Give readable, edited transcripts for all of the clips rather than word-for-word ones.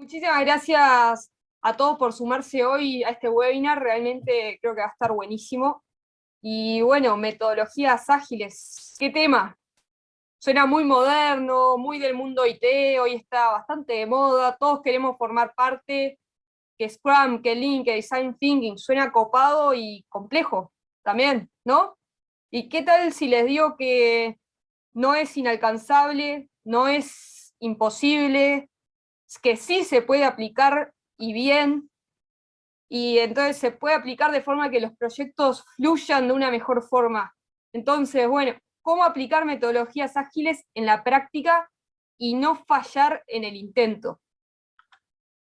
Muchísimas gracias a todos por sumarse hoy a este webinar. Realmente creo que va a estar buenísimo. Y bueno, metodologías ágiles. ¿Qué tema? Suena muy moderno, muy del mundo IT, hoy está bastante de moda, todos queremos formar parte, que Scrum, que Lean, que Design Thinking, suena copado y complejo también, ¿no? ¿Y qué tal si les digo que no es inalcanzable, no es imposible, que sí se puede aplicar y bien, y entonces se puede aplicar de forma que los proyectos fluyan de una mejor forma? Entonces, bueno, ¿cómo aplicar metodologías ágiles en la práctica y no fallar en el intento?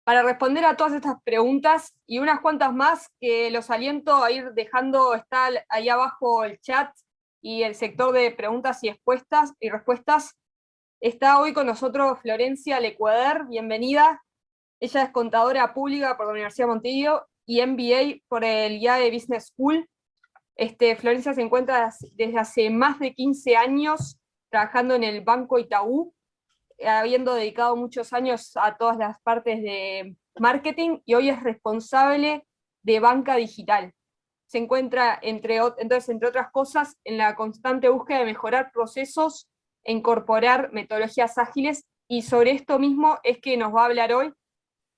Para responder a todas estas preguntas y unas cuantas más que los aliento a ir dejando, está ahí abajo el chat y el sector de preguntas y respuestas. Está hoy con nosotros Florencia Lecuader, bienvenida. Ella es contadora pública por la Universidad de Montevideo y MBA por el IAE Business School. Florencia se encuentra desde hace más de 15 años trabajando en el Banco Itaú, habiendo dedicado muchos años a todas las partes de marketing, y hoy es responsable de banca digital. Se encuentra, entonces, entre otras cosas, en la constante búsqueda de mejorar procesos e incorporar metodologías ágiles, y sobre esto mismo es que nos va a hablar hoy.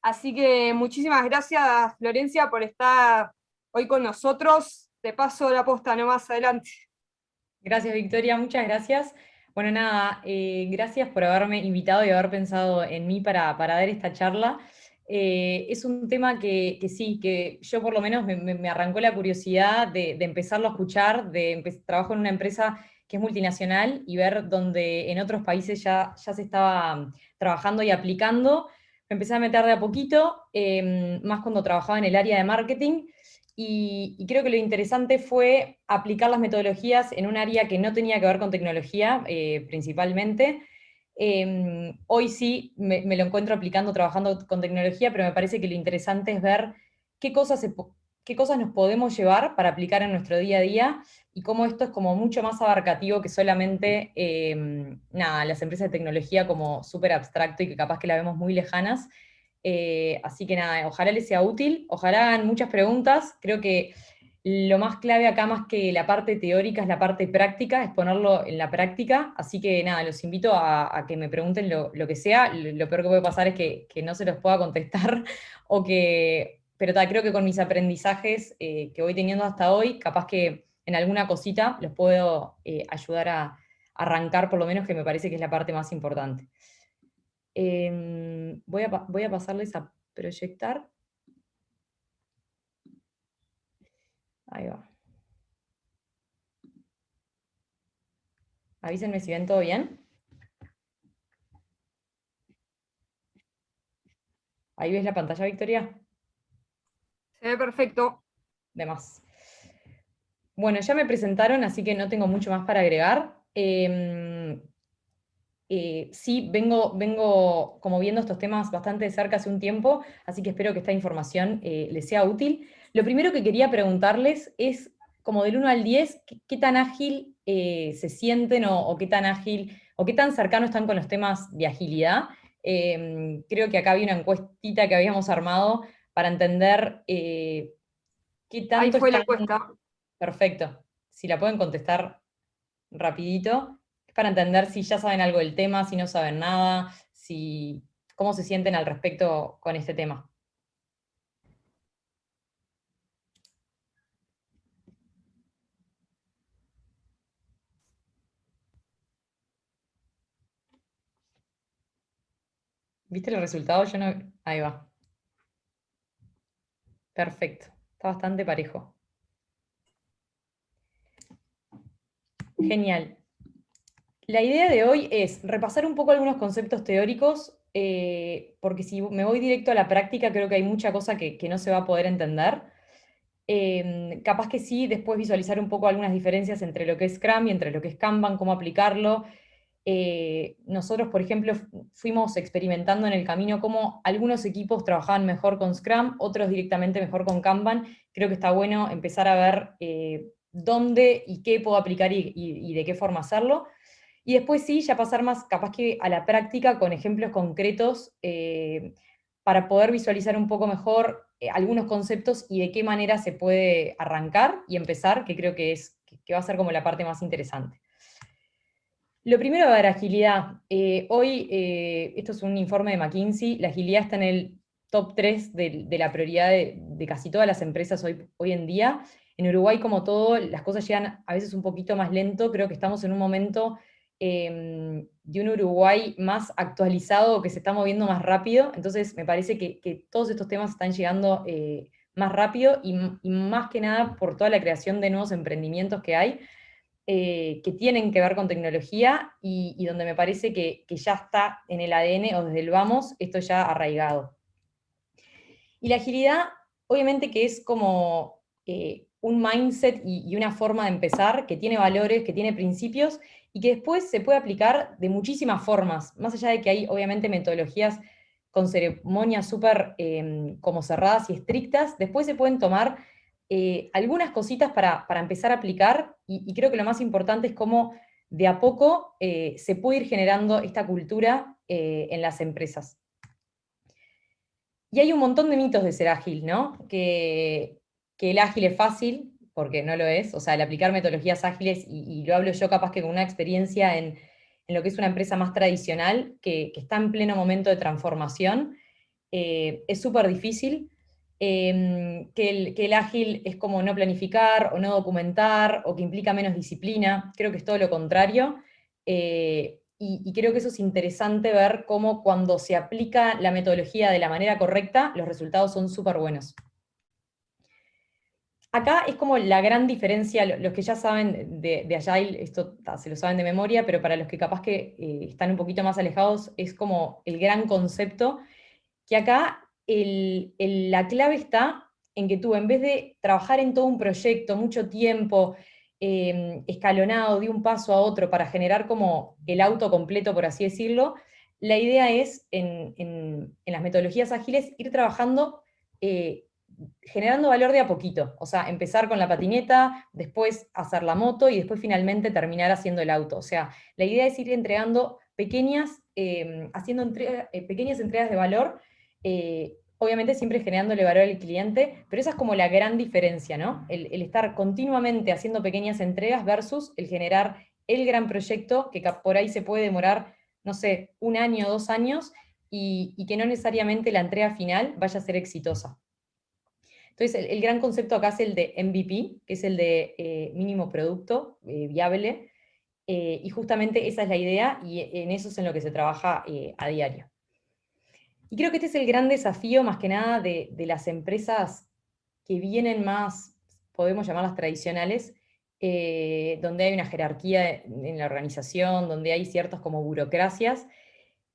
Así que muchísimas gracias, Florencia, por estar hoy con nosotros. Te paso la posta, no más adelante. Gracias, Victoria, muchas gracias. Bueno, nada, gracias por haberme invitado y haber pensado en mí para dar esta charla. Es un tema que sí, que yo por lo menos me arrancó la curiosidad de empezarlo a escuchar, trabajo en una empresa que es multinacional y ver donde en otros países ya se estaba trabajando y aplicando. Me empecé a meter de a poquito, más cuando trabajaba en el área de marketing. Y creo que lo interesante fue aplicar las metodologías en un área que no tenía que ver con tecnología, principalmente. Hoy sí me lo encuentro aplicando, trabajando con tecnología, pero me parece que lo interesante es ver qué qué cosas nos podemos llevar para aplicar en nuestro día a día y cómo esto es como mucho más abarcativo que solamente, nada, las empresas de tecnología como súper abstracto y que capaz que la vemos muy lejanas. Así que nada, ojalá les sea útil, ojalá hagan muchas preguntas. Creo que lo más clave acá, más que la parte teórica, es la parte práctica, es ponerlo en la práctica. Así que nada, los invito a que me pregunten lo que sea. Lo peor que puede pasar es que no se los pueda contestar pero creo que con mis aprendizajes que voy teniendo hasta hoy, capaz que en alguna cosita los puedo ayudar a arrancar, por lo menos, que me parece que es la parte más importante. Voy a pasarles a proyectar. Ahí va. Avísenme si ven todo bien. Ahí ves la pantalla, Victoria. Se ve perfecto. De más. Bueno, ya me presentaron, así que no tengo mucho más para agregar. Sí, vengo como viendo estos temas bastante de cerca hace un tiempo, así que espero que esta información les sea útil. Lo primero que quería preguntarles es, como del 1 al 10, ¿qué tan ágil se sienten o qué tan ágil o qué tan cercano están con los temas de agilidad? Creo que acá había una encuestita que habíamos armado para entender qué Ahí tanto fue la están. encuesta. Perfecto. Si la pueden contestar rapidito, es para entender si ya saben algo del tema, si no saben nada, cómo se sienten al respecto con este tema. ¿Viste el resultado? Yo no. Ahí va. Perfecto. Está bastante parejo. Genial. La idea de hoy es repasar un poco algunos conceptos teóricos, porque si me voy directo a la práctica, creo que hay mucha cosa que no se va a poder entender. Capaz que sí, después visualizar un poco algunas diferencias entre lo que es Scrum y entre lo que es Kanban, cómo aplicarlo. Nosotros, por ejemplo, fuimos experimentando en el camino cómo algunos equipos trabajaban mejor con Scrum, otros directamente mejor con Kanban. Creo que está bueno empezar a ver dónde y qué puedo aplicar y de qué forma hacerlo. Y después sí, ya pasar más capaz que a la práctica con ejemplos concretos, para poder visualizar un poco mejor algunos conceptos y de qué manera se puede arrancar y empezar, que creo que va a ser como la parte más interesante. Lo primero, a ver, agilidad. Hoy, esto es un informe de McKinsey, la agilidad está en el top 3 de la prioridad de casi todas las empresas hoy en día. En Uruguay, como todo, las cosas llegan a veces un poquito más lento. Creo que estamos en un momento de un Uruguay más actualizado, que se está moviendo más rápido. Entonces, me parece que todos estos temas están llegando más rápido y más que nada por toda la creación de nuevos emprendimientos que hay. Que tienen que ver con tecnología y donde me parece que ya está en el ADN o desde el vamos, esto ya arraigado. Y la agilidad, obviamente que es como un mindset y una forma de empezar que tiene valores, que tiene principios y que después se puede aplicar de muchísimas formas, más allá de que hay obviamente metodologías con ceremonias súper como cerradas y estrictas, después se pueden tomar algunas cositas para empezar a aplicar y creo que lo más importante es cómo de a poco se puede ir generando esta cultura en las empresas. Y hay un montón de mitos de ser ágil, ¿no? Que el ágil es fácil, porque no lo es, o sea, el aplicar metodologías ágiles, y lo hablo yo capaz que con una experiencia en lo que es una empresa más tradicional, que está en pleno momento de transformación, es súper difícil, que el ágil es como no planificar o no documentar o que implica menos disciplina, creo que es todo lo contrario, y creo que eso es interesante ver cómo cuando se aplica la metodología de la manera correcta, los resultados son súper buenos. Acá es como la gran diferencia, los que ya saben de Agile, esto se lo saben de memoria, pero para los que capaz que están un poquito más alejados, es como el gran concepto, que acá la clave está en que tú, en vez de trabajar en todo un proyecto, mucho tiempo, escalonado de un paso a otro para generar como el auto completo, por así decirlo, la idea es, en las metodologías ágiles, ir trabajando generando valor de a poquito, o sea, empezar con la patineta, después hacer la moto y después finalmente terminar haciendo el auto. O sea, la idea es ir entregando pequeñas entregas de valor, obviamente siempre generándole valor al cliente, pero esa es como la gran diferencia, ¿no? El estar continuamente haciendo pequeñas entregas versus el generar el gran proyecto que por ahí se puede demorar, no sé, 1 año, 2 años, y que no necesariamente la entrega final vaya a ser exitosa. Entonces, el gran concepto acá es el de MVP, que es el de mínimo producto viable, y justamente esa es la idea y en eso es en lo que se trabaja a diario. Y creo que este es el gran desafío, más que nada, de las empresas que vienen más, podemos llamarlas tradicionales, donde hay una jerarquía en la organización, donde hay ciertas como burocracias.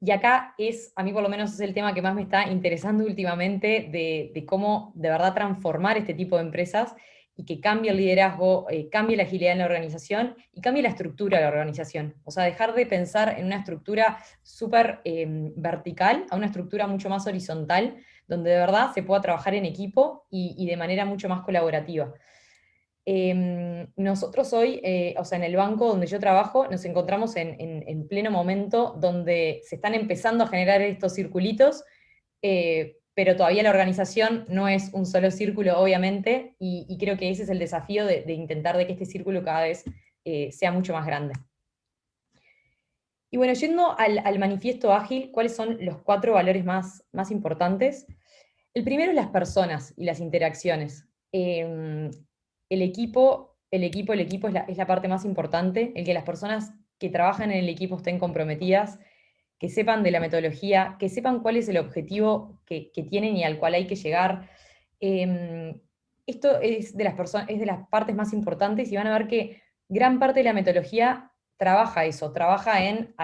Y acá a mí por lo menos es el tema que más me está interesando últimamente de cómo de verdad transformar este tipo de empresas y que cambie el liderazgo, cambie la agilidad en la organización y cambie la estructura de la organización. O sea, dejar de pensar en una estructura súper vertical a una estructura mucho más horizontal, donde de verdad se pueda trabajar en equipo y de manera mucho más colaborativa. Nosotros hoy, o sea, en el banco donde yo trabajo, nos encontramos en pleno momento donde se están empezando a generar estos circulitos, pero todavía la organización no es un solo círculo, obviamente, y creo que ese es el desafío de intentar de que este círculo cada vez sea mucho más grande. Y bueno, yendo al manifiesto ágil, ¿cuáles son los 4 valores más importantes? El primero es las personas y las interacciones. El equipo es la parte más importante, el que las personas que trabajan en el equipo estén comprometidas, que sepan de la metodología, que sepan cuál es el objetivo que tienen y al cual hay que llegar. Esto es es de las partes más importantes y van a ver que gran parte de la metodología trabaja eso, trabaja en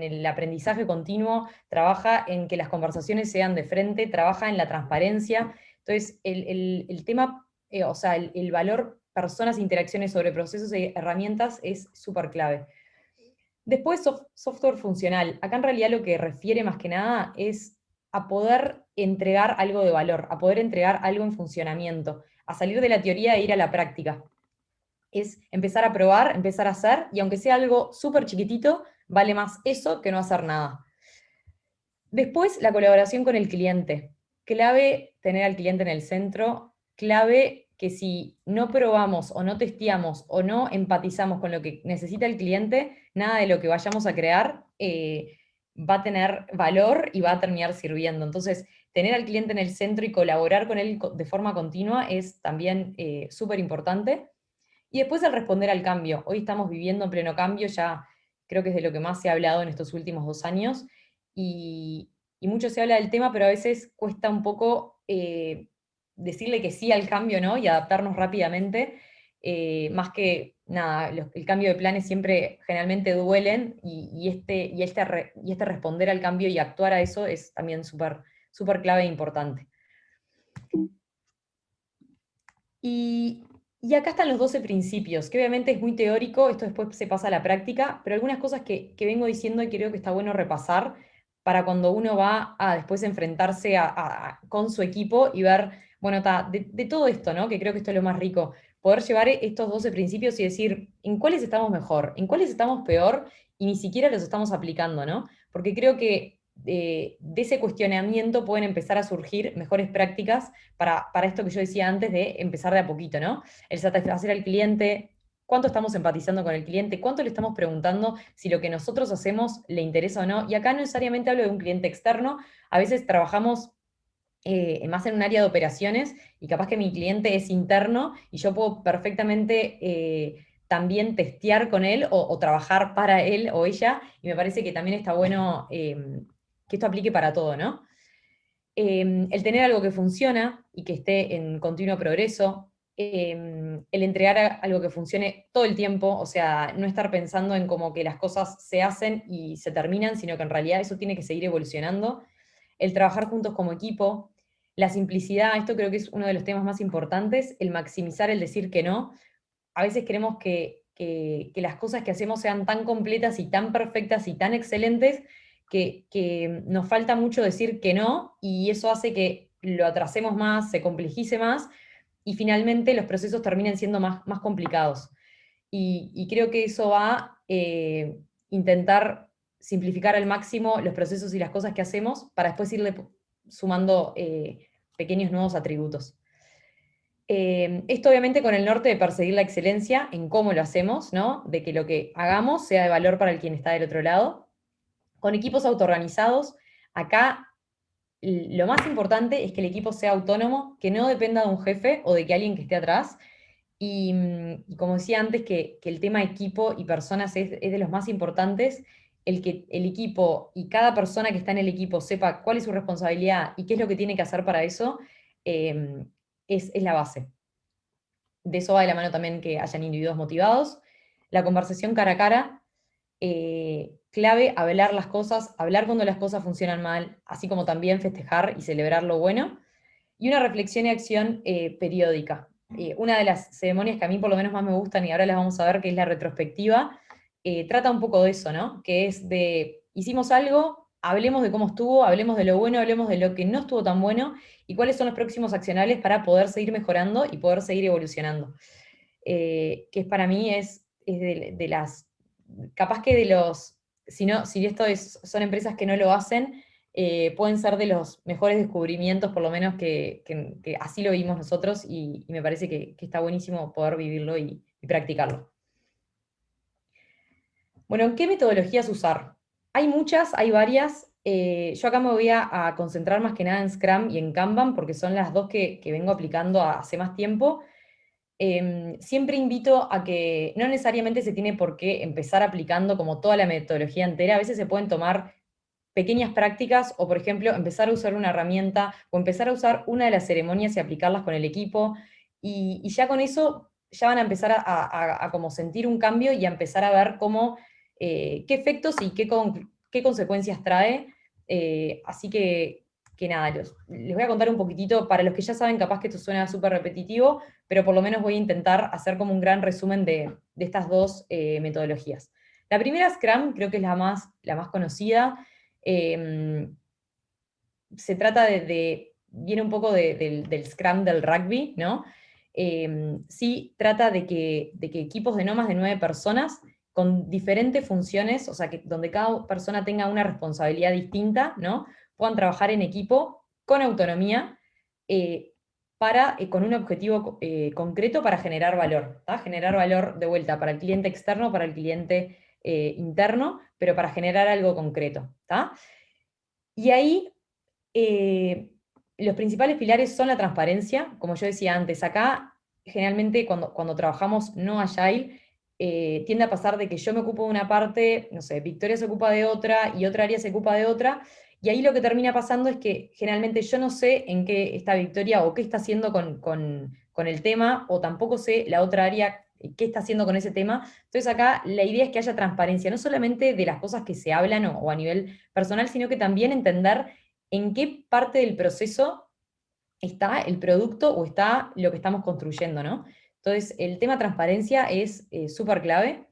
el aprendizaje continuo, trabaja en que las conversaciones sean de frente, trabaja en la transparencia. Entonces, el tema, o sea, el valor personas, interacciones sobre procesos y herramientas es súper clave. Después, software funcional. Acá en realidad lo que refiere más que nada es a poder entregar algo de valor, a poder entregar algo en funcionamiento, a salir de la teoría e ir a la práctica. Es empezar a probar, empezar a hacer, y aunque sea algo súper chiquitito, vale más eso que no hacer nada. Después, la colaboración con el cliente. clave tener al cliente en el centro, clave que si no probamos o no testeamos o no empatizamos con lo que necesita el cliente, nada de lo que vayamos a crear va a tener valor y va a terminar sirviendo. Entonces, tener al cliente en el centro y colaborar con él de forma continua es también súper importante. Y después el responder al cambio. Hoy estamos viviendo en pleno cambio, ya creo que es de lo que más se ha hablado en estos últimos 2 años, y, y mucho se habla del tema, pero a veces cuesta un poco decirle que sí al cambio, ¿no? Y adaptarnos rápidamente, más que nada, el cambio de planes siempre generalmente duelen, y este responder al cambio y actuar a eso es también súper súper clave e importante. Y acá están los 12 principios, que obviamente es muy teórico, esto después se pasa a la práctica, pero algunas cosas que vengo diciendo y creo que está bueno repasar para cuando uno va a después enfrentarse con su equipo y ver, bueno, de todo esto, ¿no? Que creo que esto es lo más rico, poder llevar estos 12 principios y decir, ¿en cuáles estamos mejor? ¿En cuáles estamos peor? Y ni siquiera los estamos aplicando, ¿no? Porque creo que de ese cuestionamiento pueden empezar a surgir mejores prácticas para esto que yo decía antes de empezar de a poquito, ¿no? El satisfacer al cliente, cuánto estamos empatizando con el cliente, cuánto le estamos preguntando si lo que nosotros hacemos le interesa o no. Y acá no necesariamente hablo de un cliente externo, a veces trabajamos más en un área de operaciones y capaz que mi cliente es interno y yo puedo perfectamente también testear con él o trabajar para él o ella, y me parece que también está bueno que esto aplique para todo, ¿no? El tener algo que funciona y que esté en continuo progreso, el entregar algo que funcione todo el tiempo, o sea, no estar pensando en como que las cosas se hacen y se terminan, sino que en realidad eso tiene que seguir evolucionando, el trabajar juntos como equipo, la simplicidad, esto creo que es uno de los temas más importantes, el maximizar el decir que no. A veces queremos que las cosas que hacemos sean tan completas y tan perfectas y tan excelentes que nos falta mucho decir que no, y eso hace que lo atrasemos más, se complejice más, y finalmente los procesos terminen siendo más complicados. Y creo que eso va a intentar simplificar al máximo los procesos y las cosas que hacemos para después irle sumando pequeños nuevos atributos. Esto obviamente con el norte de perseguir la excelencia en cómo lo hacemos, ¿no? De que lo que hagamos sea de valor para el quien está del otro lado. Con equipos autoorganizados, acá lo más importante es que el equipo sea autónomo, que no dependa de un jefe o de que alguien que esté atrás. Y como decía antes, que el tema equipo y personas es de los más importantes. El que el equipo y cada persona que está en el equipo sepa cuál es su responsabilidad y qué es lo que tiene que hacer para eso, es la base. De eso va de la mano también que hayan individuos motivados. La conversación cara a cara, clave, hablar las cosas, hablar cuando las cosas funcionan mal, así como también festejar y celebrar lo bueno. Y una reflexión y acción periódica. Una de las ceremonias que a mí por lo menos más me gustan, y ahora las vamos a ver, que es la retrospectiva, trata un poco de eso, ¿no? Que es de, hicimos algo, hablemos de cómo estuvo, hablemos de lo bueno, hablemos de lo que no estuvo tan bueno, y cuáles son los próximos accionables para poder seguir mejorando y poder seguir evolucionando. Que es para mí es de las, capaz que de los, si esto son empresas que no lo hacen, pueden ser de los mejores descubrimientos, por lo menos que así lo vimos nosotros, y me parece que está buenísimo poder vivirlo y practicarlo. Bueno, ¿qué metodologías usar? Hay muchas, hay varias. Yo acá me voy a concentrar más que nada en Scrum y en Kanban, porque son las dos que vengo aplicando hace más tiempo. Siempre invito a que no necesariamente se tiene por qué empezar aplicando como toda la metodología entera. A veces se pueden tomar pequeñas prácticas o, por ejemplo, empezar a usar una herramienta o empezar a usar una de las ceremonias y aplicarlas con el equipo. Y ya con eso ya van a empezar a como sentir un cambio y a empezar a ver cómo, qué efectos y qué consecuencias trae. Así que nada, les voy a contar un poquitito, para los que ya saben, capaz que esto suena súper repetitivo, pero por lo menos voy a intentar hacer como un gran resumen de estas dos metodologías. La primera, Scrum, creo que es la más conocida. Se trata viene un poco del Scrum del rugby, ¿no? Sí trata de que equipos de no más de 9 personas con diferentes funciones, o sea, donde cada persona tenga una responsabilidad distinta, ¿no? Puedan trabajar en equipo con autonomía, con un objetivo concreto para generar valor, ¿tá? Generar valor de vuelta para el cliente externo, para el cliente interno, pero para generar algo concreto, ¿tá? Y ahí los principales pilares son la transparencia, como yo decía antes, acá generalmente cuando trabajamos no agile, tiende a pasar de que yo me ocupo de una parte, no sé, Victoria se ocupa de otra y otra área se ocupa de otra, y ahí lo que termina pasando es que generalmente yo no sé en qué está Victoria o qué está haciendo con el tema, o tampoco sé la otra área qué está haciendo con ese tema. Entonces acá la idea es que haya transparencia, no solamente de las cosas que se hablan o a nivel personal, sino que también entender en qué parte del proceso está el producto o está lo que estamos construyendo, ¿no? Entonces, el tema transparencia es súper clave.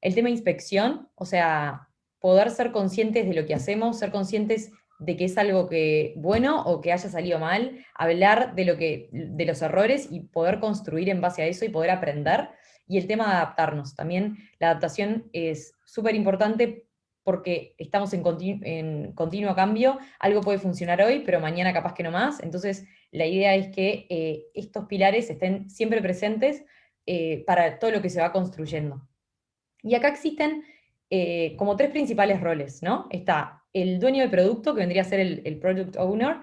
El tema inspección, o sea, poder ser conscientes de lo que hacemos, ser conscientes de que es algo que bueno o que haya salido mal, hablar de los errores y poder construir en base a eso y poder aprender. Y el tema de adaptarnos. También la adaptación es súper importante porque estamos en continuo cambio. Algo puede funcionar hoy, pero mañana capaz que no más. Entonces, la idea es que estos pilares estén siempre presentes para todo lo que se va construyendo. Y acá existen como tres principales roles, ¿no? Está el dueño del producto, que vendría a ser el product owner,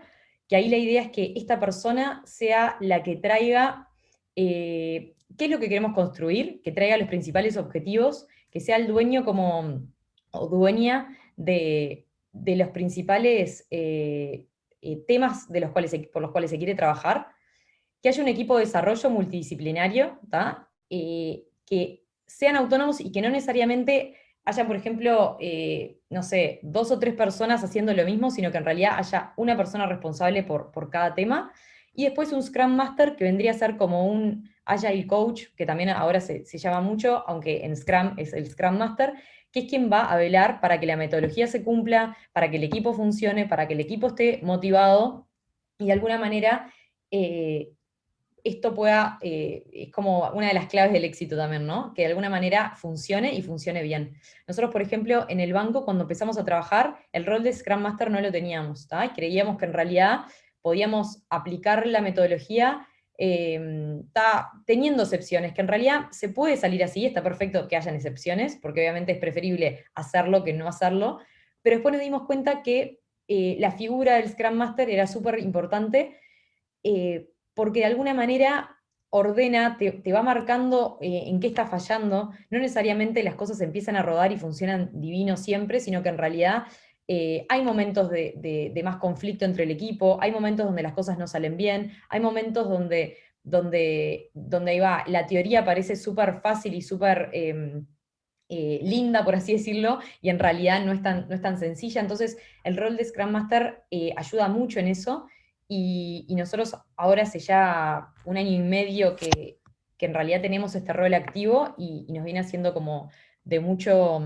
que ahí la idea es que esta persona sea la que traiga qué es lo que queremos construir, que traiga los principales objetivos, que sea el dueño o dueña de los principales temas por los cuales se quiere trabajar, que haya un equipo de desarrollo multidisciplinario, ¿tá? Que sean autónomos y que no necesariamente haya, por ejemplo, no sé, 2 o 3 personas haciendo lo mismo, sino que en realidad haya una persona responsable por cada tema. Y después un Scrum Master que vendría a ser como un Agile Coach, que también ahora se llama mucho, aunque en Scrum es el Scrum Master, que es quien va a velar para que la metodología se cumpla, para que el equipo funcione, para que el equipo esté motivado y de alguna manera esto es como una de las claves del éxito también, ¿no? Que de alguna manera funcione y funcione bien. Nosotros, por ejemplo, en el banco, cuando empezamos a trabajar, el rol de Scrum Master no lo teníamos, ¿tá? Y creíamos que en realidad podíamos aplicar la metodología teniendo excepciones, que en realidad se puede salir así, está perfecto que hayan excepciones, porque obviamente es preferible hacerlo que no hacerlo, pero después nos dimos cuenta que la figura del Scrum Master era súper importante porque de alguna manera ordena, te va marcando en qué está fallando. No necesariamente las cosas empiezan a rodar y funcionan divino siempre, sino que en realidad hay momentos de más conflicto entre el equipo, hay momentos donde las cosas no salen bien, hay momentos donde ahí va, la teoría parece súper fácil y súper linda, por así decirlo, y en realidad no es tan sencilla. Entonces, el rol de Scrum Master ayuda mucho en eso, y nosotros ahora hace ya 1 año y medio que en realidad tenemos este rol activo y nos viene haciendo como de mucho,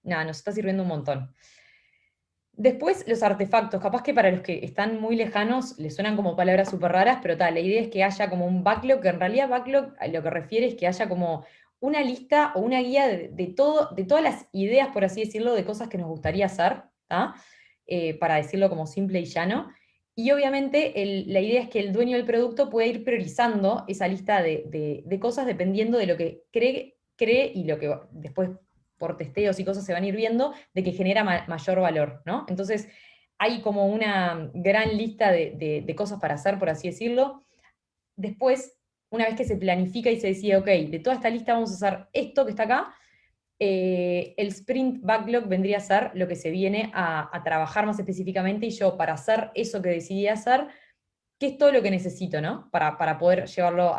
nada, nos está sirviendo un montón. Después, los artefactos, capaz que para los que están muy lejanos les suenan como palabras súper raras, pero tal, la idea es que haya como un backlog, que en realidad backlog a lo que refiere es que haya como una lista o una guía de todas las ideas, por así decirlo, de cosas que nos gustaría hacer, ¿tá? Para decirlo como simple y llano. Y obviamente la idea es que el dueño del producto pueda ir priorizando esa lista de cosas dependiendo de lo que cree y lo que después por testeos y cosas se van a ir viendo, de que genera mayor valor, ¿no? Entonces, hay como una gran lista de cosas para hacer, por así decirlo. Después, una vez que se planifica y se decide, ok, de toda esta lista vamos a hacer esto que está acá, el sprint backlog vendría a ser lo que se viene a trabajar más específicamente, y yo para hacer eso que decidí hacer, qué es todo lo que necesito, ¿no? Para poder llevarlo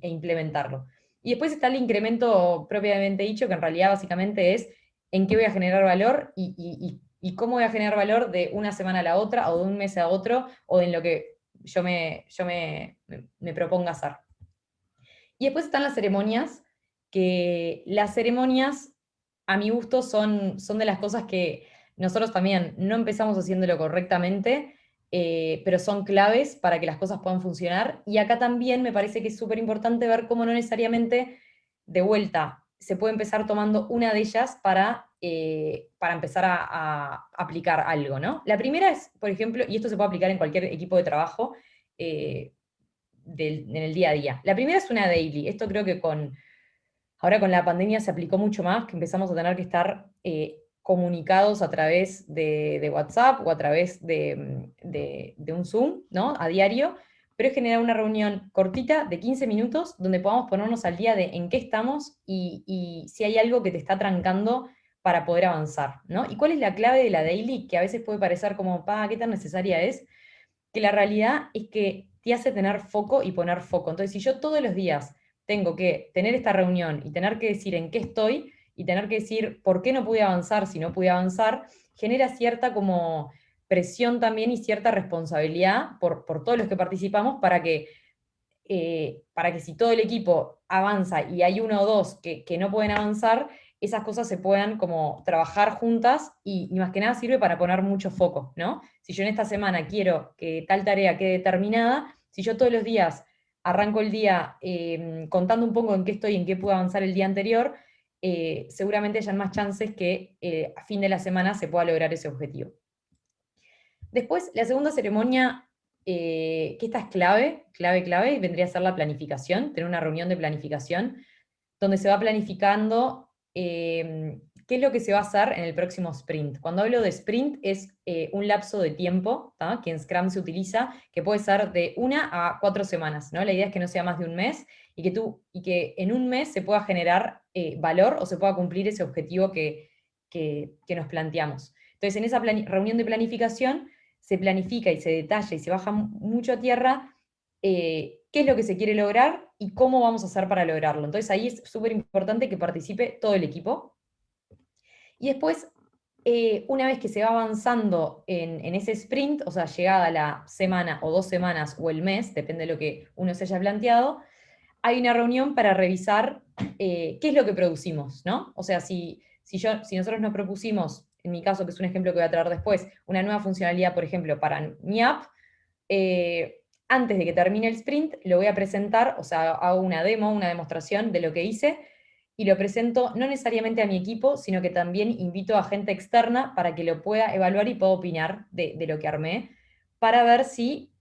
e implementarlo. Y después está el incremento propiamente dicho, que en realidad básicamente es en qué voy a generar valor y cómo voy a generar valor de una semana a la otra, o de un mes a otro, o en lo que yo me proponga hacer. Y después están las ceremonias, que las ceremonias, a mi gusto, son de las cosas que nosotros también no empezamos haciéndolo correctamente, pero son claves para que las cosas puedan funcionar. Y acá también me parece que es súper importante ver cómo no necesariamente, de vuelta, se puede empezar tomando una de ellas para para empezar a aplicar algo, ¿no? La primera es, por ejemplo, y esto se puede aplicar en cualquier equipo de trabajo en el día a día. La primera es una daily. Esto creo que ahora con la pandemia se aplicó mucho más, que empezamos a tener que estar comunicados a través de WhatsApp o a través de un Zoom, ¿no? A diario, pero es generar una reunión cortita de 15 minutos donde podamos ponernos al día de en qué estamos y si hay algo que te está trancando para poder avanzar, ¿no? ¿Y cuál es la clave de la daily? Que a veces puede parecer como, ¿qué tan necesaria es? Que la realidad es que te hace tener foco y poner foco. Entonces, si yo todos los días tengo que tener esta reunión y tener que decir en qué estoy y tener que decir por qué no pude avanzar si no pude avanzar, genera cierta como presión también y cierta responsabilidad por todos los que participamos para que si todo el equipo avanza y hay uno o dos que no pueden avanzar, esas cosas se puedan como trabajar juntas y más que nada sirve para poner mucho foco, ¿no? Si yo en esta semana quiero que tal tarea quede terminada, si yo todos los días arranco el día contando un poco en qué estoy y en qué pude avanzar el día anterior, seguramente hayan más chances que a fin de la semana se pueda lograr ese objetivo. Después, la segunda ceremonia, que esta es clave, y vendría a ser la planificación, tener una reunión de planificación, donde se va planificando qué es lo que se va a hacer en el próximo sprint. Cuando hablo de sprint es un lapso de tiempo, ¿tá? Que en Scrum se utiliza, que puede ser de 1 a 4 semanas, ¿no? La idea es que no sea más de un mes y que en un mes se pueda generar valor o se pueda cumplir ese objetivo que nos planteamos. Entonces, en esa reunión de planificación se planifica y se detalla y se baja mucho a tierra qué es lo que se quiere lograr y cómo vamos a hacer para lograrlo. Entonces ahí es súper importante que participe todo el equipo. Y después, una vez que se va avanzando en ese sprint, o sea, llegada la semana o 2 semanas o el mes, depende de lo que uno se haya planteado, hay una reunión para revisar qué es lo que producimos, ¿no? O sea, si nosotros nos propusimos, en mi caso, que es un ejemplo que voy a traer después, una nueva funcionalidad, por ejemplo, para mi app, antes de que termine el sprint, lo voy a presentar, o sea, hago una demo, una demostración de lo que hice, y lo presento no necesariamente a mi equipo, sino que también invito a gente externa para que lo pueda evaluar y pueda opinar de lo que armé, para ver si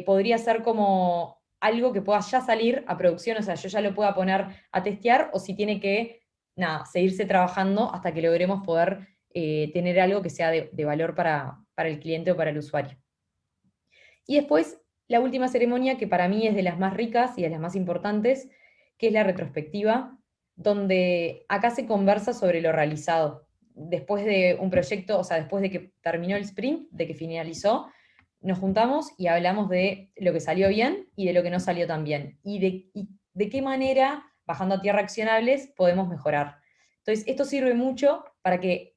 podría ser como algo que pueda ya salir a producción, o sea, yo ya lo pueda poner a testear, o si tiene que, nada, seguirse trabajando hasta que logremos poder tener algo que sea de valor para el cliente o para el usuario. Y después, la última ceremonia, que para mí es de las más ricas y de las más importantes, que es la retrospectiva, donde acá se conversa sobre lo realizado. Después de un proyecto, o sea, después de que terminó el sprint, de que finalizó, nos juntamos y hablamos de lo que salió bien y de lo que no salió tan bien. Y de qué manera, bajando a tierra accionables, podemos mejorar. Entonces, esto sirve mucho para que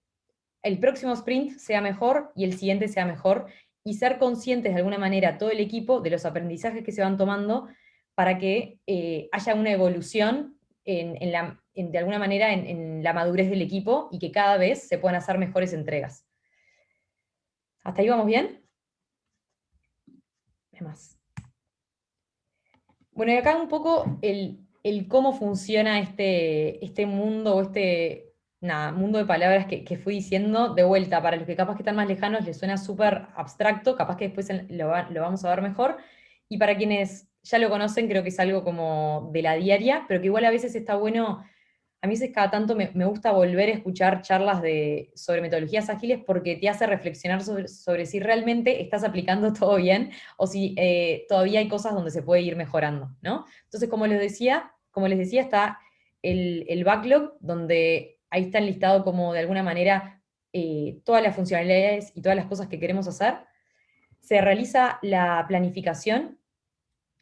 el próximo sprint sea mejor y el siguiente sea mejor, y ser conscientes de alguna manera todo el equipo de los aprendizajes que se van tomando para que haya una evolución de alguna manera en la madurez del equipo y que cada vez se puedan hacer mejores entregas. ¿Hasta ahí vamos bien? ¿Qué más? Bueno, y acá un poco el cómo funciona este mundo o mundo de palabras que fui diciendo de vuelta. Para los que capaz que están más lejanos les suena súper abstracto, capaz que después lo vamos a ver mejor. Y para quienes ya lo conocen, creo que es algo como de la diaria, pero que igual a veces está bueno. A mí cada tanto me gusta volver a escuchar charlas sobre metodologías ágiles porque te hace reflexionar sobre si realmente estás aplicando todo bien o si todavía hay cosas donde se puede ir mejorando, ¿no? Entonces, como les decía, está el backlog, donde ahí está enlistado como de alguna manera todas las funcionalidades y todas las cosas que queremos hacer. Se realiza la planificación,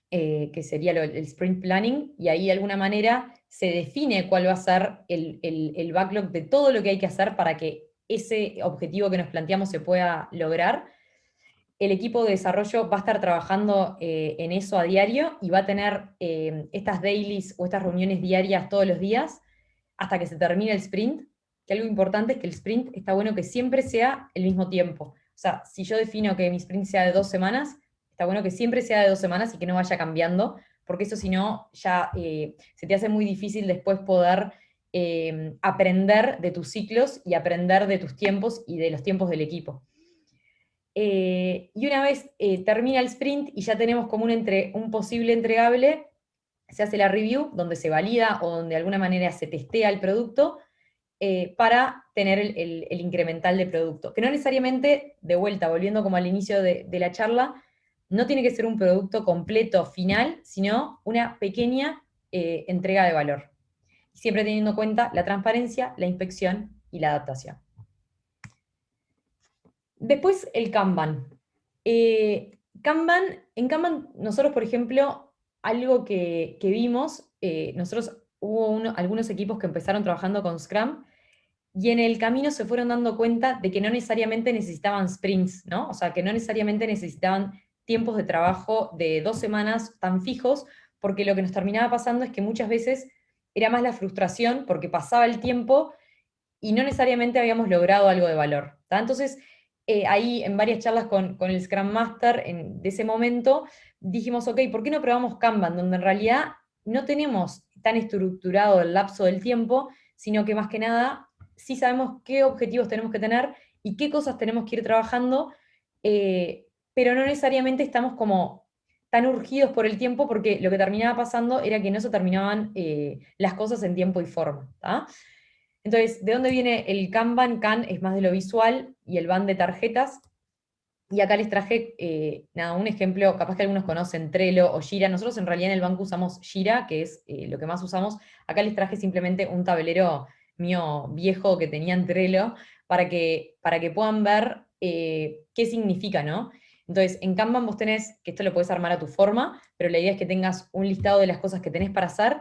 que sería el sprint planning, y ahí de alguna manera se define cuál va a ser el backlog de todo lo que hay que hacer para que ese objetivo que nos planteamos se pueda lograr. El equipo de desarrollo va a estar trabajando en eso a diario y va a tener estas dailies o estas reuniones diarias todos los días hasta que se termine el sprint, que algo importante es que el sprint está bueno que siempre sea el mismo tiempo. O sea, si yo defino que mi sprint sea de 2 semanas, está bueno que siempre sea de 2 semanas y que no vaya cambiando, porque eso si no ya se te hace muy difícil después poder aprender de tus ciclos y aprender de tus tiempos y de los tiempos del equipo. Y una vez termina el sprint y ya tenemos como un posible entregable, se hace la review, donde se valida o donde de alguna manera se testea el producto, para tener el incremental de producto. Que no necesariamente, de vuelta, volviendo como al inicio de la charla, no tiene que ser un producto completo, final, sino una pequeña entrega de valor. Siempre teniendo en cuenta la transparencia, la inspección y la adaptación. Después el Kanban. En Kanban, nosotros, por ejemplo, algo que vimos, nosotros hubo algunos equipos que empezaron trabajando con Scrum, y en el camino se fueron dando cuenta de que no necesariamente necesitaban sprints, ¿no? O sea, que no necesariamente necesitaban tiempos de trabajo de 2 semanas tan fijos, porque lo que nos terminaba pasando es que muchas veces era más la frustración porque pasaba el tiempo y no necesariamente habíamos logrado algo de valor. ¿tá? Entonces, ahí en varias charlas con el Scrum Master de ese momento, dijimos, ok, ¿por qué no probamos Kanban? Donde en realidad no tenemos tan estructurado el lapso del tiempo, sino que más que nada sí sabemos qué objetivos tenemos que tener y qué cosas tenemos que ir trabajando, pero no necesariamente estamos como tan urgidos por el tiempo, porque lo que terminaba pasando era que no se terminaban las cosas en tiempo y forma. ¿tá? Entonces, ¿de dónde viene el Kanban? Kan es más de lo visual y el Ban de tarjetas. Y acá les traje un ejemplo, capaz que algunos conocen Trello o Jira. Nosotros en realidad en el banco usamos Jira, que es lo que más usamos. Acá les traje simplemente un tablero mío viejo que tenía en Trello para que puedan ver qué significa, ¿no? Entonces, en Kanban vos tenés, que esto lo podés armar a tu forma, pero la idea es que tengas un listado de las cosas que tenés para hacer,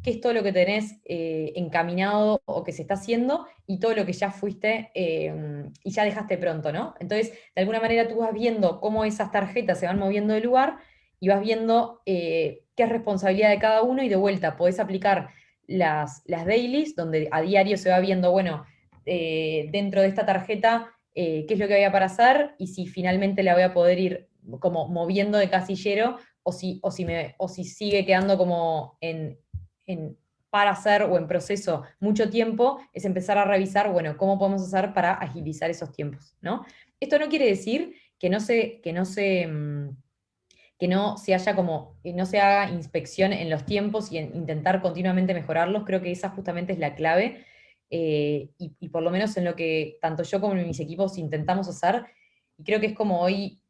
qué es todo lo que tenés encaminado o que se está haciendo, y todo lo que ya fuiste y ya dejaste pronto, ¿no? Entonces, de alguna manera tú vas viendo cómo esas tarjetas se van moviendo de lugar y vas viendo qué es responsabilidad de cada uno, y de vuelta podés aplicar las dailies, donde a diario se va viendo, bueno, dentro de esta tarjeta, qué es lo que había para hacer, y si finalmente la voy a poder ir como moviendo de casillero, o si sigue quedando como para hacer o en proceso mucho tiempo, es empezar a revisar, bueno, cómo podemos hacer para agilizar esos tiempos, ¿no? Esto no quiere decir que no se haga inspección en los tiempos y en intentar continuamente mejorarlos. Creo que esa justamente es la clave, y por lo menos en lo que tanto yo como mis equipos intentamos hacer, y creo que es como hoy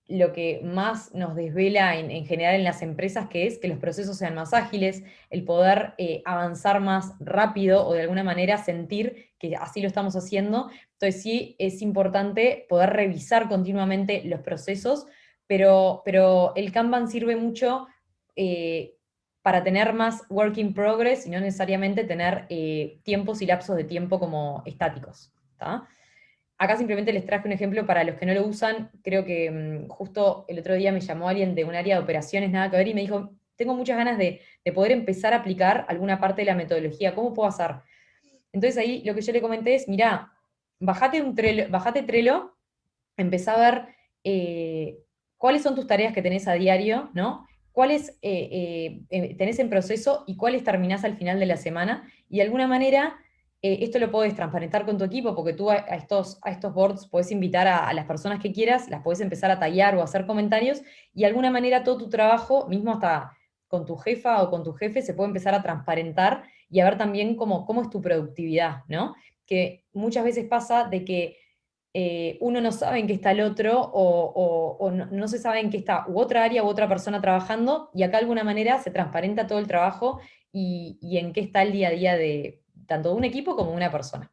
lo que más nos desvela en general en las empresas, que es que los procesos sean más ágiles, el poder avanzar más rápido o de alguna manera sentir que así lo estamos haciendo. Entonces sí es importante poder revisar continuamente los procesos, pero el Kanban sirve mucho para tener más work in progress y no necesariamente tener tiempos y lapsos de tiempo como estáticos. ¿tá? Acá simplemente les traje un ejemplo para los que no lo usan. Creo que justo el otro día me llamó alguien de un área de operaciones, nada que ver, y me dijo, tengo muchas ganas de poder empezar a aplicar alguna parte de la metodología, ¿cómo puedo hacer? Entonces ahí lo que yo le comenté es, mirá, bajate Trello, empezá a ver cuáles son tus tareas que tenés a diario, ¿no? Cuáles tenés en proceso y cuáles terminás al final de la semana, y de alguna manera esto lo podés transparentar con tu equipo, porque tú a estos boards podés invitar a las personas que quieras, las podés empezar a tallar o hacer comentarios, y de alguna manera todo tu trabajo, mismo hasta con tu jefa o con tu jefe, se puede empezar a transparentar y a ver también cómo es tu productividad, ¿no? Que muchas veces pasa de que uno no sabe en qué está el otro, o no se sabe en qué está u otra área u otra persona trabajando, y acá de alguna manera se transparenta todo el trabajo y en qué está el día a día de tanto de un equipo como de una persona.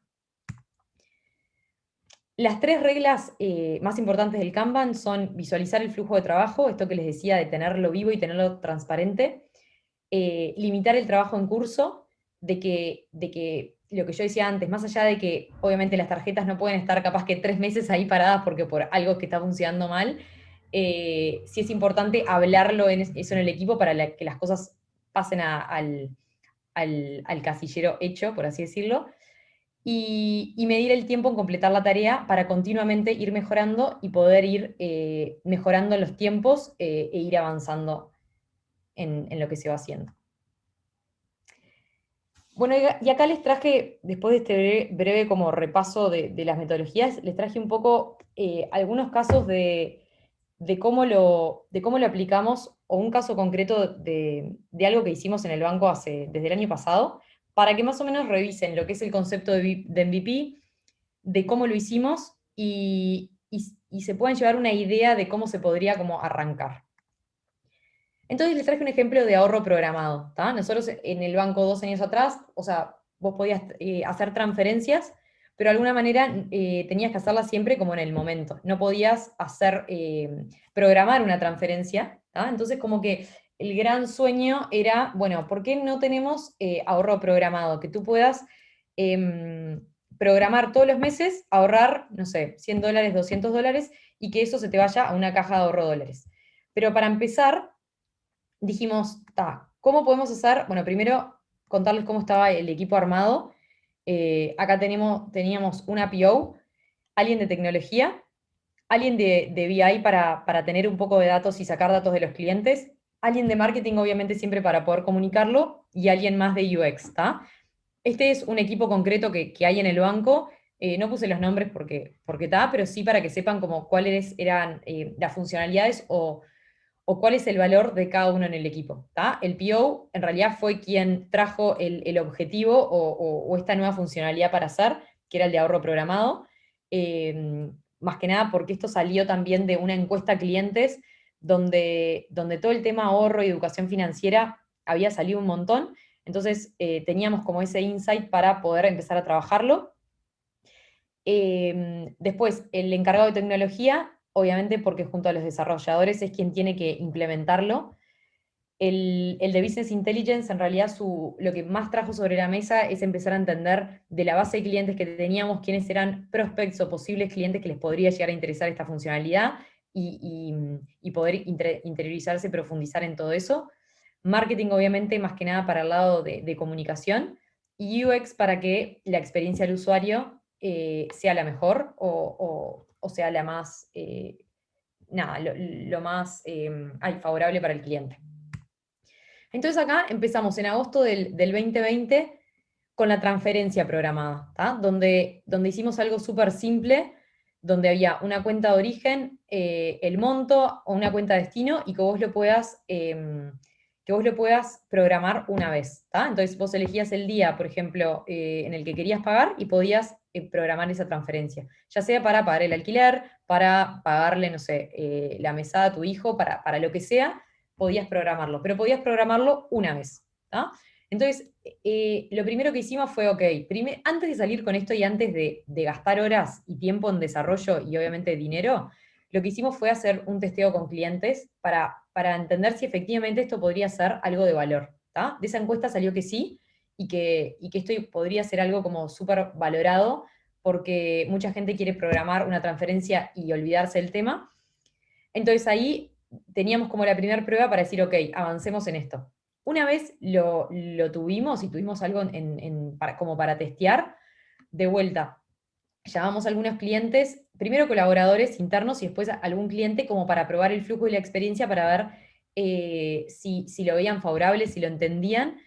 Las 3 reglas más importantes del Kanban son visualizar el flujo de trabajo, esto que les decía de tenerlo vivo y tenerlo transparente, limitar el trabajo en curso, de que lo que yo decía antes, más allá de que obviamente las tarjetas no pueden estar capaz que 3 meses ahí paradas porque por algo que está funcionando mal, sí es importante hablarlo eso en el equipo para que las cosas pasen al casillero hecho, por así decirlo, y medir el tiempo en completar la tarea para continuamente ir mejorando y poder ir mejorando los tiempos e ir avanzando en lo que se va haciendo. Bueno, y acá les traje, después de este breve como repaso de las metodologías, les traje un poco algunos casos de cómo lo aplicamos, o un caso concreto de algo que hicimos en el banco desde el año pasado, para que más o menos revisen lo que es el concepto de MVP, de cómo lo hicimos y se puedan llevar una idea de cómo se podría como arrancar. Entonces les traje un ejemplo de ahorro programado, ¿tá? Nosotros en el banco 2 años atrás, o sea, vos podías hacer transferencias, pero de alguna manera tenías que hacerlas siempre como en el momento. No podías programar una transferencia, ¿tá? Entonces como que el gran sueño era, bueno, ¿por qué no tenemos ahorro programado? Que tú puedas programar todos los meses, ahorrar, no sé, $100, $200, y que eso se te vaya a una caja de ahorro dólares. Pero para empezar dijimos, ¿cómo podemos hacer? Bueno, primero contarles cómo estaba el equipo armado. Acá teníamos una PO, alguien de tecnología, alguien de BI para tener un poco de datos y sacar datos de los clientes, alguien de marketing, obviamente, siempre para poder comunicarlo, y alguien más de UX, ¿está? Este es un equipo concreto que hay en el banco. No puse los nombres porque está, pero sí para que sepan como cuáles eran las funcionalidades o cuál es el valor de cada uno en el equipo. ¿Tá? El PO en realidad fue quien trajo el objetivo o esta nueva funcionalidad para hacer, que era el de ahorro programado. Más que nada porque esto salió también de una encuesta a clientes donde todo el tema ahorro y educación financiera había salido un montón. Entonces teníamos como ese insight para poder empezar a trabajarlo. Después, el encargado de tecnología, obviamente porque junto a los desarrolladores es quien tiene que implementarlo. El de Business Intelligence, en realidad, lo que más trajo sobre la mesa es empezar a entender de la base de clientes que teníamos, quiénes eran prospects o posibles clientes que les podría llegar a interesar esta funcionalidad y poder interiorizarse, profundizar en todo eso. Marketing, obviamente, más que nada para el lado de comunicación. Y UX para que la experiencia del usuario sea la mejor o sea la más, nada, lo más favorable para el cliente. Entonces acá empezamos en agosto del 2020 con la transferencia programada, ¿tá? Donde hicimos algo súper simple, donde había una cuenta de origen, el monto o una cuenta de destino, y que vos lo puedas programar una vez, ¿tá? Entonces vos elegías el día, por ejemplo, en el que querías pagar, y podías programar esa transferencia, ya sea para pagar el alquiler, para pagarle, no sé, la mesada a tu hijo, para lo que sea, podías programarlo, pero podías programarlo una vez, ¿tá? Entonces, lo primero que hicimos fue, ok, antes de salir con esto y antes de gastar horas y tiempo en desarrollo y obviamente dinero, lo que hicimos fue hacer un testeo con clientes para entender si efectivamente esto podría ser algo de valor, ¿tá? De esa encuesta salió que sí, y que esto podría ser algo como súper valorado, porque mucha gente quiere programar una transferencia y olvidarse del tema. Entonces ahí teníamos como la primera prueba para decir, ok, avancemos en esto. Una vez lo tuvimos y tuvimos algo como para testear, de vuelta, llamamos a algunos clientes, primero colaboradores internos y después a algún cliente como para probar el flujo y la experiencia para ver si lo veían favorable, si lo entendían.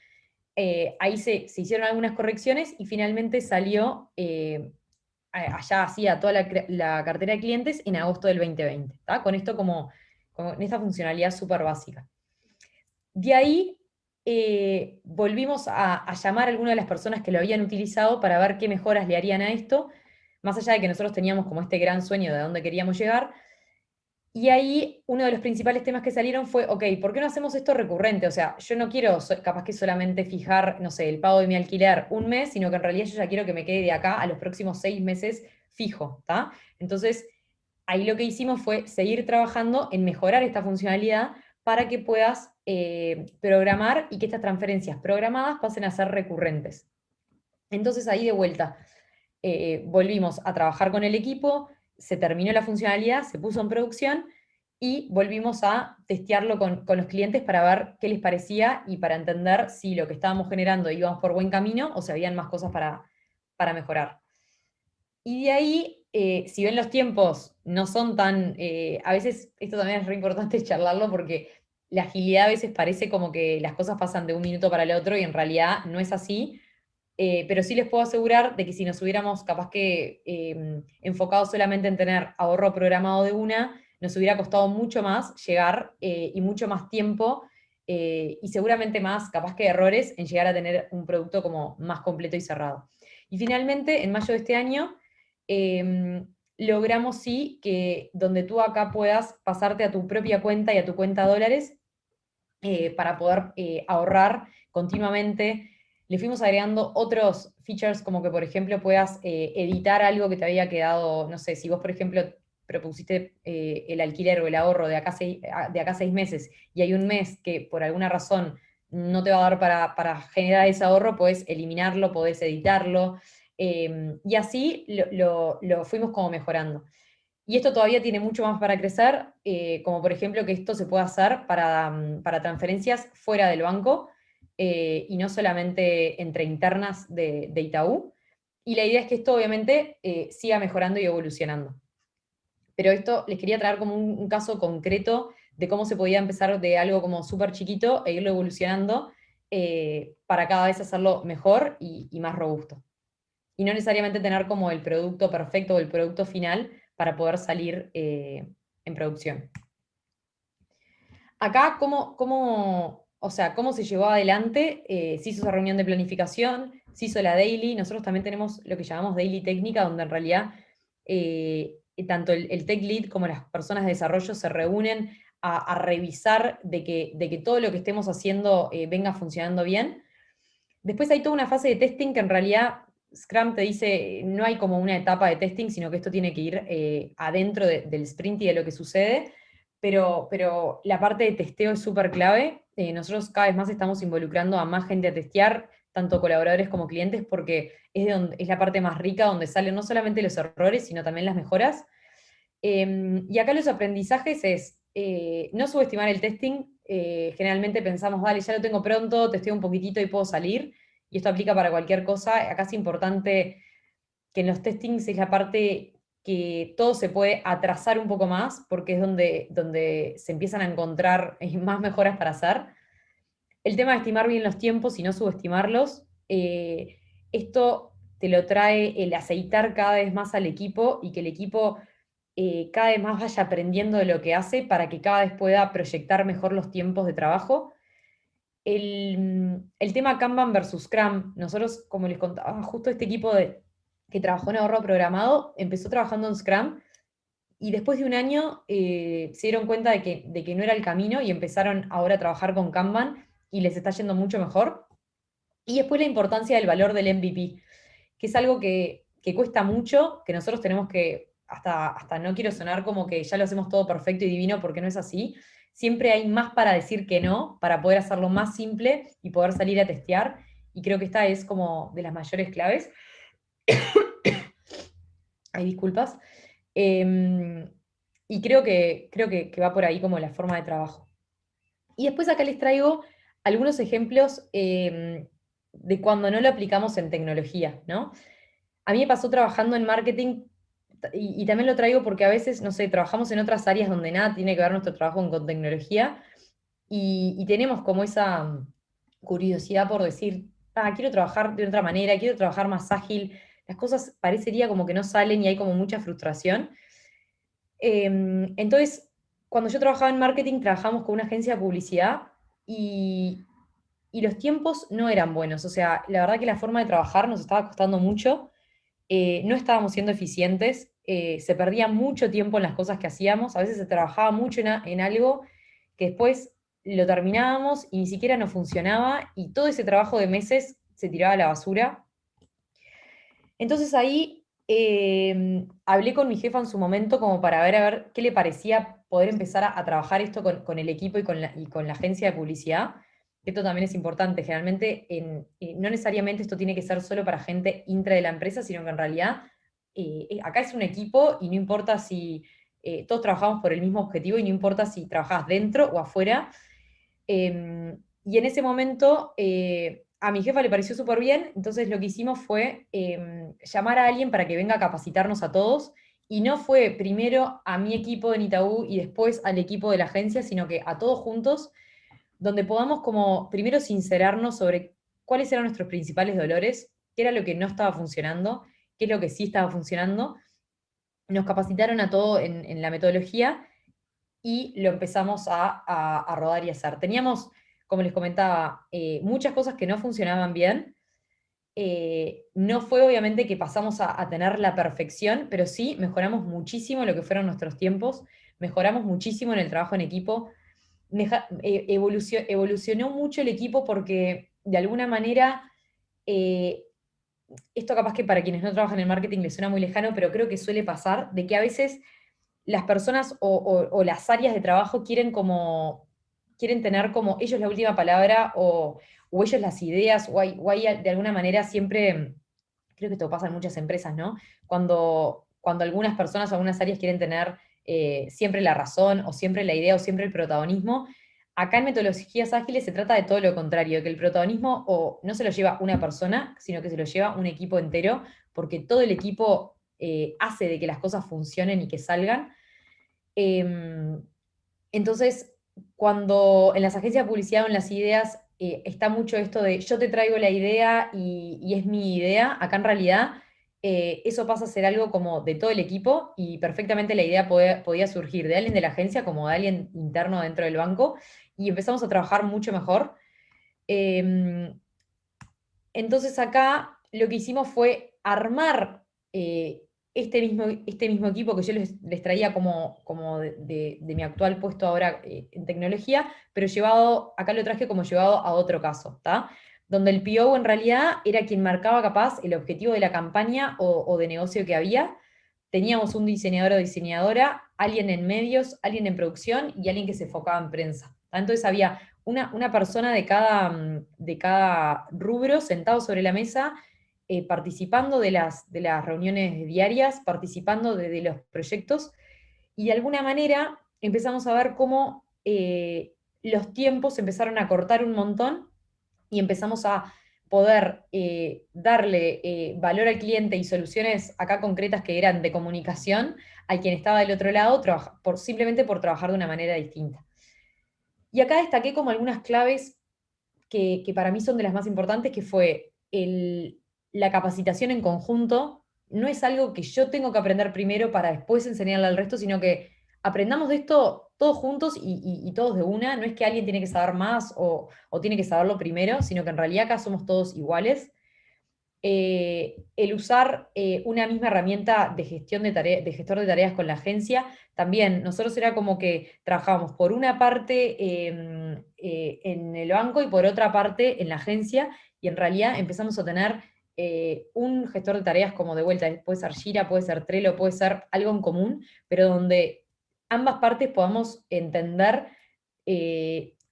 Ahí se hicieron algunas correcciones y finalmente salió allá hacía toda la cartera de clientes en agosto del 2020, ¿tá? Con esto con esta funcionalidad súper básica. De ahí volvimos a llamar a algunas de las personas que lo habían utilizado para ver qué mejoras le harían a esto, más allá de que nosotros teníamos como este gran sueño de dónde queríamos llegar. Y ahí uno de los principales temas que salieron fue, ok, ¿por qué no hacemos esto recurrente? O sea, yo no quiero capaz que solamente fijar, no sé, el pago de mi alquiler un mes, sino que en realidad yo ya quiero que me quede de acá a los próximos 6 meses fijo, ¿está? Entonces, ahí lo que hicimos fue seguir trabajando en mejorar esta funcionalidad para que puedas programar y que estas transferencias programadas pasen a ser recurrentes. Entonces ahí de vuelta, volvimos a trabajar con el equipo, se terminó la funcionalidad, se puso en producción y volvimos a testearlo con los clientes para ver qué les parecía y para entender si lo que estábamos generando íbamos por buen camino o si habían más cosas para mejorar. Y de ahí, si ven los tiempos no son tan, a veces esto también es re importante charlarlo porque la agilidad a veces parece como que las cosas pasan de un minuto para el otro y en realidad no es así. pero sí les puedo asegurar de que si nos hubiéramos capaz que enfocado solamente en tener ahorro programado de una, nos hubiera costado mucho más llegar y mucho más tiempo y seguramente más capaz que errores en llegar a tener un producto como más completo y cerrado. Y finalmente, en mayo de este año, logramos sí que donde tú acá puedas pasarte a tu propia cuenta y a tu cuenta dólares para poder ahorrar continuamente. Le fuimos agregando otros features como que, por ejemplo, puedas editar algo que te había quedado, no sé, si vos, por ejemplo, propusiste el alquiler o el ahorro de acá 6 meses y hay un mes que por alguna razón no te va a dar para generar ese ahorro, podés eliminarlo, podés editarlo. Y así lo fuimos como mejorando. Y esto todavía tiene mucho más para crecer, como por ejemplo que esto se pueda hacer para transferencias fuera del banco y no solamente entre internas de Itaú. Y la idea es que esto obviamente siga mejorando y evolucionando. Pero esto les quería traer como un caso concreto de cómo se podía empezar de algo como súper chiquito e irlo evolucionando para cada vez hacerlo mejor y más robusto y no necesariamente tener como el producto perfecto o el producto final para poder salir en producción. Acá, o sea, cómo se llevó adelante? Se hizo esa reunión de planificación, se hizo la daily, nosotros también tenemos lo que llamamos daily técnica, donde en realidad tanto el tech lead como las personas de desarrollo se reúnen a revisar de que todo lo que estemos haciendo venga funcionando bien. Después hay toda una fase de testing que en realidad Scrum te dice, no hay como una etapa de testing, sino que esto tiene que ir adentro del sprint y de lo que sucede, pero la parte de testeo es súper clave. Nosotros cada vez más estamos involucrando a más gente a testear, tanto colaboradores como clientes, porque es la parte más rica donde salen no solamente los errores, sino también las mejoras. Y acá los aprendizajes es no subestimar el testing. Generalmente pensamos, vale, ya lo tengo pronto, testeo un poquitito y puedo salir. Y esto aplica para cualquier cosa. Acá es importante que en los testings es la parte que todo se puede atrasar un poco más, porque es donde se empiezan a encontrar más mejoras para hacer. El tema de estimar bien los tiempos y no subestimarlos. Esto te lo trae el aceitar cada vez más al equipo y que el equipo cada vez más vaya aprendiendo de lo que hace para que cada vez pueda proyectar mejor los tiempos de trabajo. El tema Kanban versus Scrum, nosotros, como les contaba, justo este equipo que trabajó en ahorro programado empezó trabajando en Scrum y después de un año se dieron cuenta de que no era el camino y empezaron ahora a trabajar con Kanban y les está yendo mucho mejor. Y después la importancia del valor del MVP, que es algo que cuesta mucho, que nosotros tenemos que, hasta no quiero sonar como que ya lo hacemos todo perfecto y divino, porque no es así. Siempre hay más para decir que no, para poder hacerlo más simple y poder salir a testear. Y creo que esta es como de las mayores claves. Hay disculpas. Y creo que va por ahí como la forma de trabajo. Y después acá les traigo algunos ejemplos de cuando no lo aplicamos en tecnología, ¿no? A mí me pasó trabajando en marketing y también lo traigo porque a veces, no sé, trabajamos en otras áreas donde nada tiene que ver nuestro trabajo con tecnología y tenemos como esa curiosidad por decir, quiero trabajar de otra manera, quiero trabajar más ágil. Las cosas parecería como que no salen y hay como mucha frustración. Entonces, cuando yo trabajaba en marketing, trabajamos con una agencia de publicidad y, y los tiempos no eran buenos. O sea, la verdad que la forma de trabajar nos estaba costando mucho, no estábamos siendo eficientes, se perdía mucho tiempo en las cosas que hacíamos, a veces se trabajaba mucho en algo que después lo terminábamos y ni siquiera nos funcionaba y todo ese trabajo de meses se tiraba a la basura. Entonces ahí hablé con mi jefa en su momento como para ver a ver qué le parecía poder empezar a trabajar esto con el equipo y con la agencia de publicidad. Esto también es importante. Generalmente no necesariamente esto tiene que ser solo para gente intra de la empresa, sino que en realidad acá es un equipo y no importa si todos trabajamos por el mismo objetivo y no importa si trabajas dentro o afuera. Y en ese momento a mi jefa le pareció súper bien, entonces lo que hicimos fue llamar a alguien para que venga a capacitarnos a todos, y no fue primero a mi equipo en Itaú y después al equipo de la agencia, sino que a todos juntos, donde podamos como primero sincerarnos sobre cuáles eran nuestros principales dolores, qué era lo que no estaba funcionando, qué es lo que sí estaba funcionando. Nos capacitaron a todo en la metodología y lo empezamos a rodar y hacer. Teníamos, como les comentaba, muchas cosas que no funcionaban bien. No fue obviamente que pasamos a tener la perfección, pero sí mejoramos muchísimo lo que fueron nuestros tiempos, mejoramos muchísimo en el trabajo en equipo, evolucionó mucho el equipo porque de alguna manera, eh, esto capaz que para quienes no trabajan en marketing les suena muy lejano, pero creo que suele pasar, de que a veces las personas o las áreas de trabajo quieren tener como ellos la última palabra o ellos las ideas, o hay de alguna manera siempre, creo que esto pasa en muchas empresas, ¿no? Cuando algunas personas o algunas áreas quieren tener siempre la razón o siempre la idea o siempre el protagonismo. Acá en metodologías ágiles se trata de todo lo contrario, de que el protagonismo o no se lo lleva una persona, sino que se lo lleva un equipo entero, porque todo el equipo hace de que las cosas funcionen y que salgan. Em, entonces, cuando en las agencias de publicidad o en las ideas está mucho esto de yo te traigo la idea y es mi idea, acá en realidad eso pasa a ser algo como de todo el equipo y perfectamente la idea podía surgir de alguien de la agencia como de alguien interno dentro del banco y empezamos a trabajar mucho mejor. Em, entonces acá lo que hicimos fue armar este mismo equipo que yo les traía como de mi actual puesto ahora en tecnología, pero acá lo traje como llevado a otro caso, ¿está? Donde el PO en realidad era quien marcaba capaz el objetivo de la campaña o de negocio que había. Teníamos un diseñador o diseñadora, alguien en medios, alguien en producción y alguien que se enfocaba en prensa. ¿Tá? Entonces había una persona de cada rubro sentado sobre la mesa, participando de las reuniones diarias, participando de los proyectos, y de alguna manera empezamos a ver cómo los tiempos empezaron a cortar un montón y empezamos a poder darle valor al cliente y soluciones acá concretas que eran de comunicación al quien estaba del otro lado, simplemente por trabajar de una manera distinta. Y acá destaqué como algunas claves que para mí son de las más importantes, que fue la capacitación en conjunto. No es algo que yo tengo que aprender primero para después enseñarle al resto, sino que aprendamos de esto todos juntos y todos de una. No es que alguien tiene que saber más o tiene que saberlo primero, sino que en realidad acá somos todos iguales. El usar una misma herramienta de gestión de gestor de tareas con la agencia, también nosotros era como que trabajábamos por una parte en el banco y por otra parte en la agencia, y en realidad empezamos a tener un gestor de tareas como de vuelta, puede ser Jira, puede ser Trello, puede ser algo en común, pero donde ambas partes podamos entender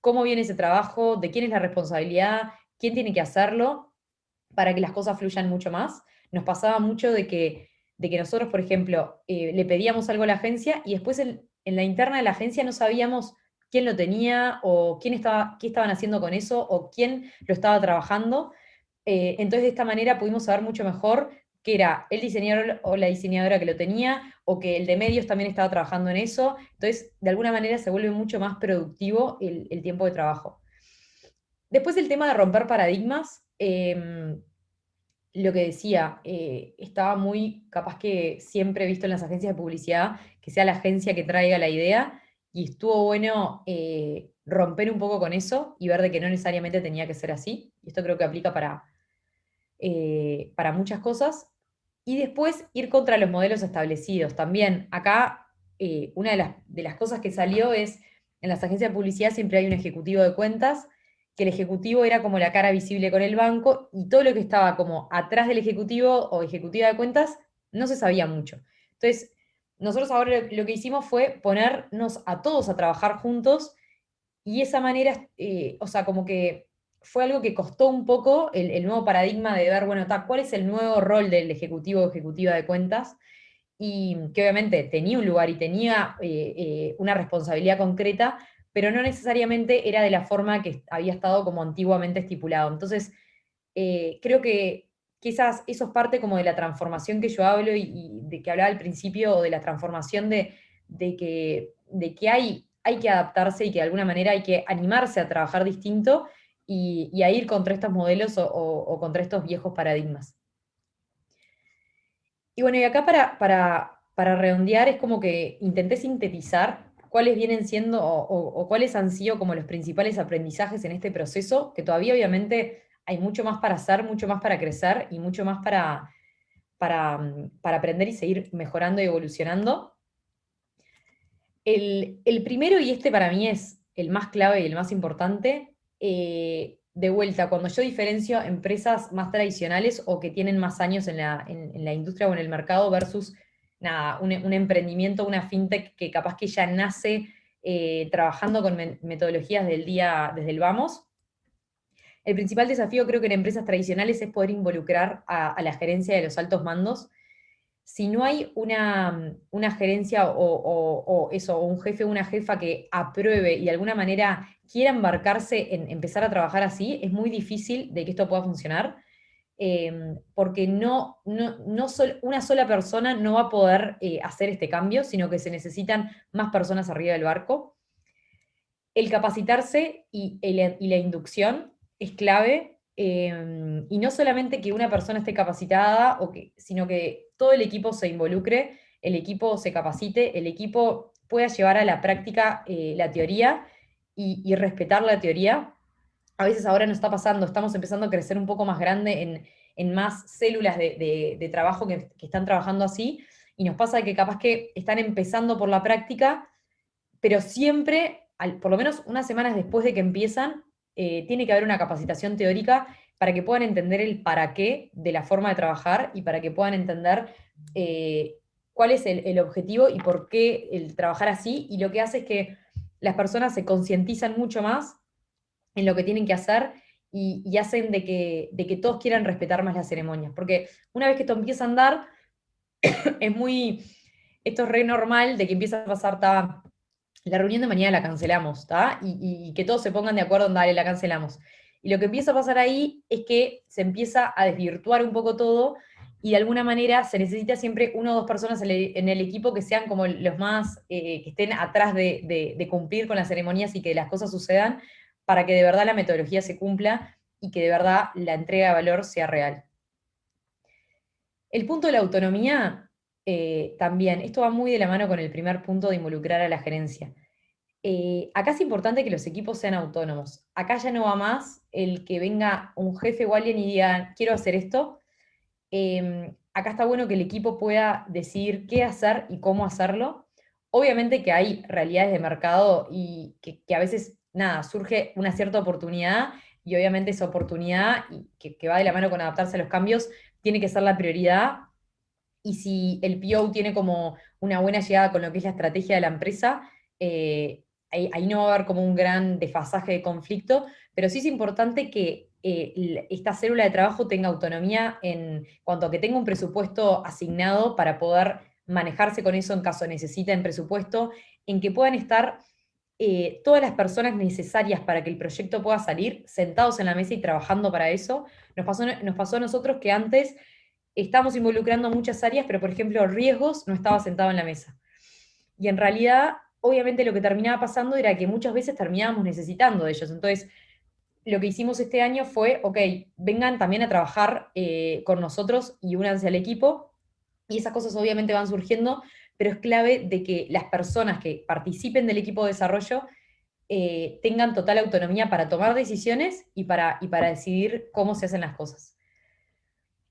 cómo viene ese trabajo, de quién es la responsabilidad, quién tiene que hacerlo para que las cosas fluyan mucho más. Nos pasaba mucho de que nosotros, por ejemplo, le pedíamos algo a la agencia y después en la interna de la agencia no sabíamos quién lo tenía o qué estaban haciendo con eso o quién lo estaba trabajando. Entonces, de esta manera pudimos saber mucho mejor que era el diseñador o la diseñadora que lo tenía, o que el de medios también estaba trabajando en eso. Entonces, de alguna manera se vuelve mucho más productivo el tiempo de trabajo. Después el tema de romper paradigmas, lo que decía, estaba muy capaz que siempre he visto en las agencias de publicidad que sea la agencia que traiga la idea, y estuvo bueno romper un poco con eso y ver de que no necesariamente tenía que ser así. Y esto creo que aplica para muchas cosas. Y después ir contra los modelos establecidos. También acá una de las cosas que salió es, en las agencias de publicidad siempre hay un ejecutivo de cuentas, que el ejecutivo era como la cara visible con el banco y todo lo que estaba como atrás del ejecutivo o ejecutiva de cuentas no se sabía mucho. Entonces, nosotros ahora lo que hicimos fue ponernos a todos a trabajar juntos, y esa manera, o sea, como que fue algo que costó un poco el nuevo paradigma de ver, bueno, ¿cuál es el nuevo rol del ejecutivo o ejecutiva de cuentas? Y que obviamente tenía un lugar y tenía una responsabilidad concreta, pero no necesariamente era de la forma que había estado como antiguamente estipulado. Entonces, creo que eso es parte como de la transformación que yo hablo y de que hablaba al principio, o de la transformación de que hay que adaptarse y que de alguna manera hay que animarse a trabajar distinto, y a ir contra estos modelos o contra estos viejos paradigmas. Y bueno, y acá para redondear es como que intenté sintetizar cuáles vienen siendo o cuáles han sido como los principales aprendizajes en este proceso, que todavía obviamente hay mucho más para hacer, mucho más para crecer y mucho más para aprender y seguir mejorando y evolucionando. El primero, y este para mí es el más clave y el más importante, de vuelta, cuando yo diferencio empresas más tradicionales o que tienen más años en la industria o en el mercado versus nada, un emprendimiento, una fintech que capaz que ya nace trabajando con metodologías del día desde el vamos. El principal desafío creo que en empresas tradicionales es poder involucrar a la gerencia de los altos mandos. Si no hay una gerencia o un jefe o una jefa que apruebe y de alguna manera quiera embarcarse en empezar a trabajar así, es muy difícil de que esto pueda funcionar, porque una sola persona no va a poder hacer este cambio, sino que se necesitan más personas arriba del barco. El capacitarse y la inducción es clave, y no solamente que una persona esté capacitada, sino que todo el equipo se involucre, el equipo se capacite, el equipo pueda llevar a la práctica la teoría y respetar la teoría. A veces ahora nos está pasando, estamos empezando a crecer un poco más grande en más células de trabajo que están trabajando así, y nos pasa que capaz que están empezando por la práctica, pero siempre, por lo menos unas semanas después de que empiezan, tiene que haber una capacitación teórica para que puedan entender el para qué de la forma de trabajar y para que puedan entender cuál es el objetivo y por qué el trabajar así. Y lo que hace es que las personas se concientizan mucho más en lo que tienen que hacer y hacen de que todos quieran respetar más las ceremonias. Porque una vez que esto empieza a andar, es muy, esto es re normal de que empieza a pasar, la reunión de mañana la cancelamos, ¿está? Y que todos se pongan de acuerdo en dale, la cancelamos. Y lo que empieza a pasar ahí es que se empieza a desvirtuar un poco todo y de alguna manera se necesita siempre una o dos personas en el equipo que sean como los más, que estén atrás de cumplir con las ceremonias y que las cosas sucedan para que de verdad la metodología se cumpla y que de verdad la entrega de valor sea real. El punto de la autonomía, también, esto va muy de la mano con el primer punto de involucrar a la gerencia. Acá es importante que los equipos sean autónomos. Acá ya no va más el que venga un jefe o alguien y diga, quiero hacer esto. Acá está bueno que el equipo pueda decidir qué hacer y cómo hacerlo. Obviamente que hay realidades de mercado y que a veces, nada, surge una cierta oportunidad y obviamente esa oportunidad, y que va de la mano con adaptarse a los cambios, tiene que ser la prioridad. Y si el PO tiene como una buena llegada con lo que es la estrategia de la empresa, ahí no va a haber como un gran desfasaje de conflicto, pero sí es importante que esta célula de trabajo tenga autonomía en cuanto a que tenga un presupuesto asignado para poder manejarse con eso en caso necesiten presupuesto, en que puedan estar todas las personas necesarias para que el proyecto pueda salir sentados en la mesa y trabajando para eso. Nos pasó a nosotros que antes estábamos involucrando muchas áreas, pero por ejemplo riesgos no estaba sentado en la mesa. Y en realidad, obviamente lo que terminaba pasando era que muchas veces terminábamos necesitando de ellos. Entonces, lo que hicimos este año fue, ok, vengan también a trabajar con nosotros y únanse al equipo. Y esas cosas obviamente van surgiendo, pero es clave de que las personas que participen del equipo de desarrollo tengan total autonomía para tomar decisiones y para decidir cómo se hacen las cosas.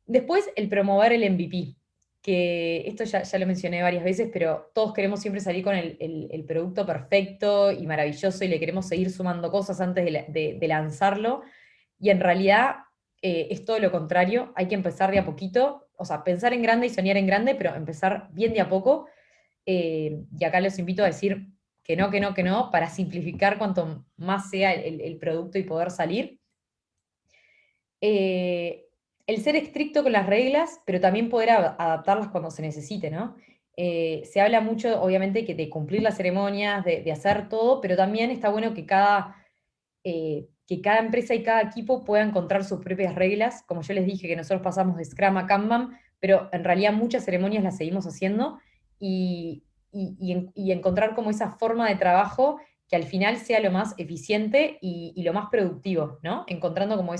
Después, el promover el MVP, que esto ya lo mencioné varias veces, pero todos queremos siempre salir con el producto perfecto y maravilloso y le queremos seguir sumando cosas antes de lanzarlo. Y en realidad es todo lo contrario, hay que empezar de a poquito, o sea, pensar en grande y soñar en grande, pero empezar bien de a poco. Y acá los invito a decir que no, que no, que no, para simplificar cuanto más sea el producto y poder salir. El ser estricto con las reglas, pero también poder adaptarlas cuando se necesite, ¿no? Se habla mucho, obviamente, de cumplir las ceremonias, de hacer todo, pero también está bueno que cada empresa y cada equipo pueda encontrar sus propias reglas. Como yo les dije, que nosotros pasamos de Scrum a Kanban, pero en realidad muchas ceremonias las seguimos haciendo y encontrar como esa forma de trabajo que al final sea lo más eficiente y lo más productivo, ¿no? Encontrando como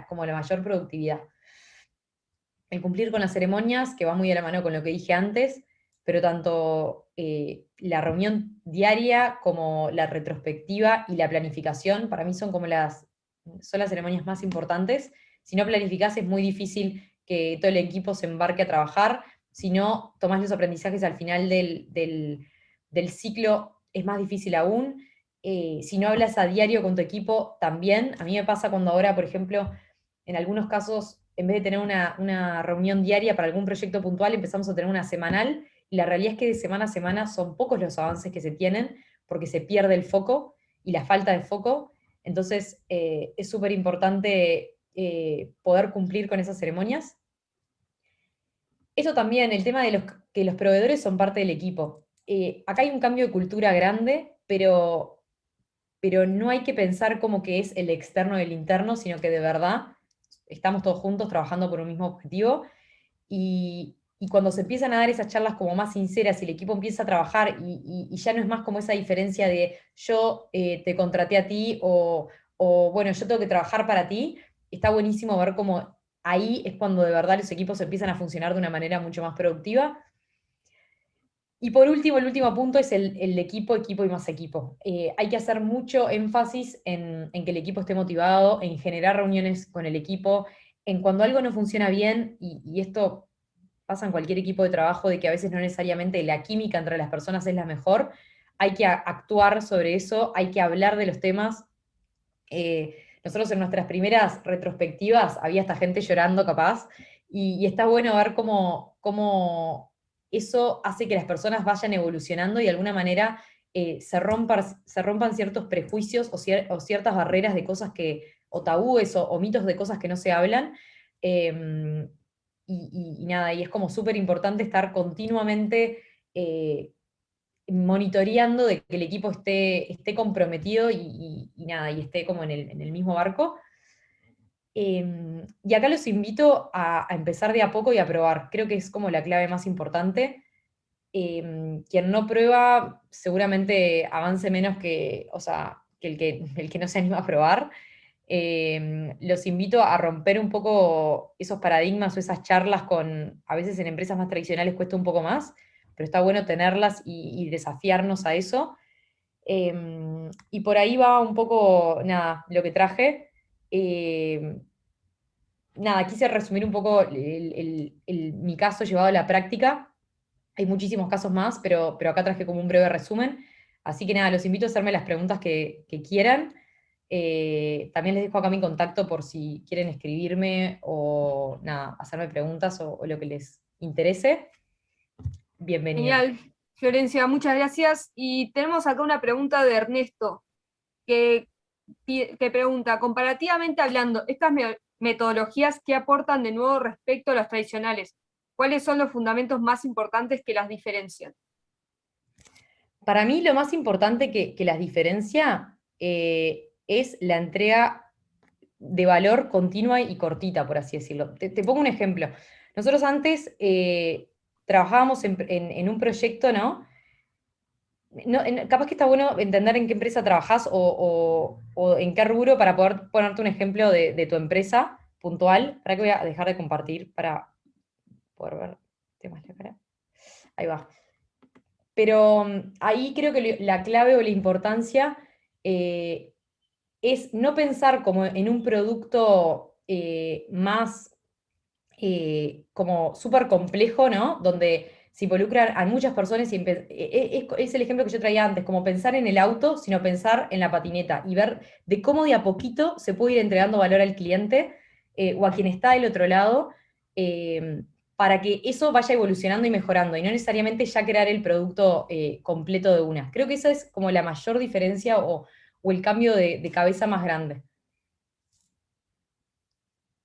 como la mayor productividad. El cumplir con las ceremonias, que va muy de la mano con lo que dije antes, pero tanto la reunión diaria como la retrospectiva y la planificación, para mí son como son las ceremonias más importantes. Si no planificás es muy difícil que todo el equipo se embarque a trabajar. Si no tomás los aprendizajes al final del ciclo, es más difícil aún. Si no hablas a diario con tu equipo, también. A mí me pasa cuando ahora, por ejemplo, en algunos casos, en vez de tener una reunión diaria para algún proyecto puntual, empezamos a tener una semanal, y la realidad es que de semana a semana son pocos los avances que se tienen, porque se pierde el foco y la falta de foco. Entonces, es súper importante poder cumplir con esas ceremonias. Eso también, el tema de que los proveedores son parte del equipo. Acá hay un cambio de cultura grande, pero no hay que pensar como que es el externo del interno, sino que de verdad estamos todos juntos trabajando por un mismo objetivo. Y cuando se empiezan a dar esas charlas como más sinceras y el equipo empieza a trabajar y ya no es más como esa diferencia de yo te contraté a ti o bueno, yo tengo que trabajar para ti, está buenísimo ver cómo ahí es cuando de verdad los equipos empiezan a funcionar de una manera mucho más productiva. Y por último, el último punto es el equipo, equipo y más equipo. Hay que hacer mucho énfasis en que el equipo esté motivado, en generar reuniones con el equipo, en cuando algo no funciona bien, y esto pasa en cualquier equipo de trabajo, de que a veces no necesariamente la química entre las personas es la mejor, hay que actuar sobre eso, hay que hablar de los temas. Nosotros en nuestras primeras retrospectivas había esta gente llorando capaz, y está bueno ver cómo eso hace que las personas vayan evolucionando y de alguna manera se rompan ciertos prejuicios o ciertas barreras de cosas o tabúes o mitos de cosas que no se hablan. Eh, y nada, y es como súper importante estar continuamente monitoreando de que el equipo esté comprometido y nada, y esté como en el mismo barco. Y acá los invito a empezar de a poco y a probar. Creo que es como la clave más importante. Quien no prueba seguramente avance menos o sea, que el que no se anima a probar. Los invito a romper un poco esos paradigmas o esas charlas a veces en empresas más tradicionales cuesta un poco más, pero está bueno tenerlas y desafiarnos a eso. Y por ahí va un poco, nada, lo que traje. Eh, Nada, quise resumir un poco mi caso llevado a la práctica. Hay muchísimos casos más, pero acá traje como un breve resumen. Así que nada, los invito a hacerme las preguntas que quieran. También les dejo acá mi contacto por si quieren escribirme o nada, hacerme preguntas o lo que les interese. Bienvenido. Genial, Florencia, muchas gracias. Y tenemos acá una pregunta de Ernesto, que, que pregunta, comparativamente hablando, estas metodologías, ¿qué aportan de nuevo respecto a las tradicionales? ¿Cuáles son los fundamentos más importantes que las diferencian? Para mí lo más importante que las diferencia es la entrega de valor continua y cortita, por así decirlo. Te pongo un ejemplo. Nosotros antes trabajábamos en un proyecto, ¿no? Capaz que está bueno entender en qué empresa trabajás o en qué rubro para poder ponerte un ejemplo de tu empresa puntual. Para que voy a dejar de compartir para poder ver más la cara. Ahí va. Pero ahí creo que la clave o la importancia eh, es no pensar como en un producto más como súper complejo, ¿no? Donde se involucran a muchas personas es el ejemplo que yo traía antes, como pensar en el auto, sino pensar en la patineta y ver de cómo de a poquito se puede ir entregando valor al cliente o a quien está del otro lado, eh, para que eso vaya evolucionando y mejorando y no necesariamente ya crear el producto completo de una. Creo que esa es como la mayor diferencia o el cambio de cabeza más grande.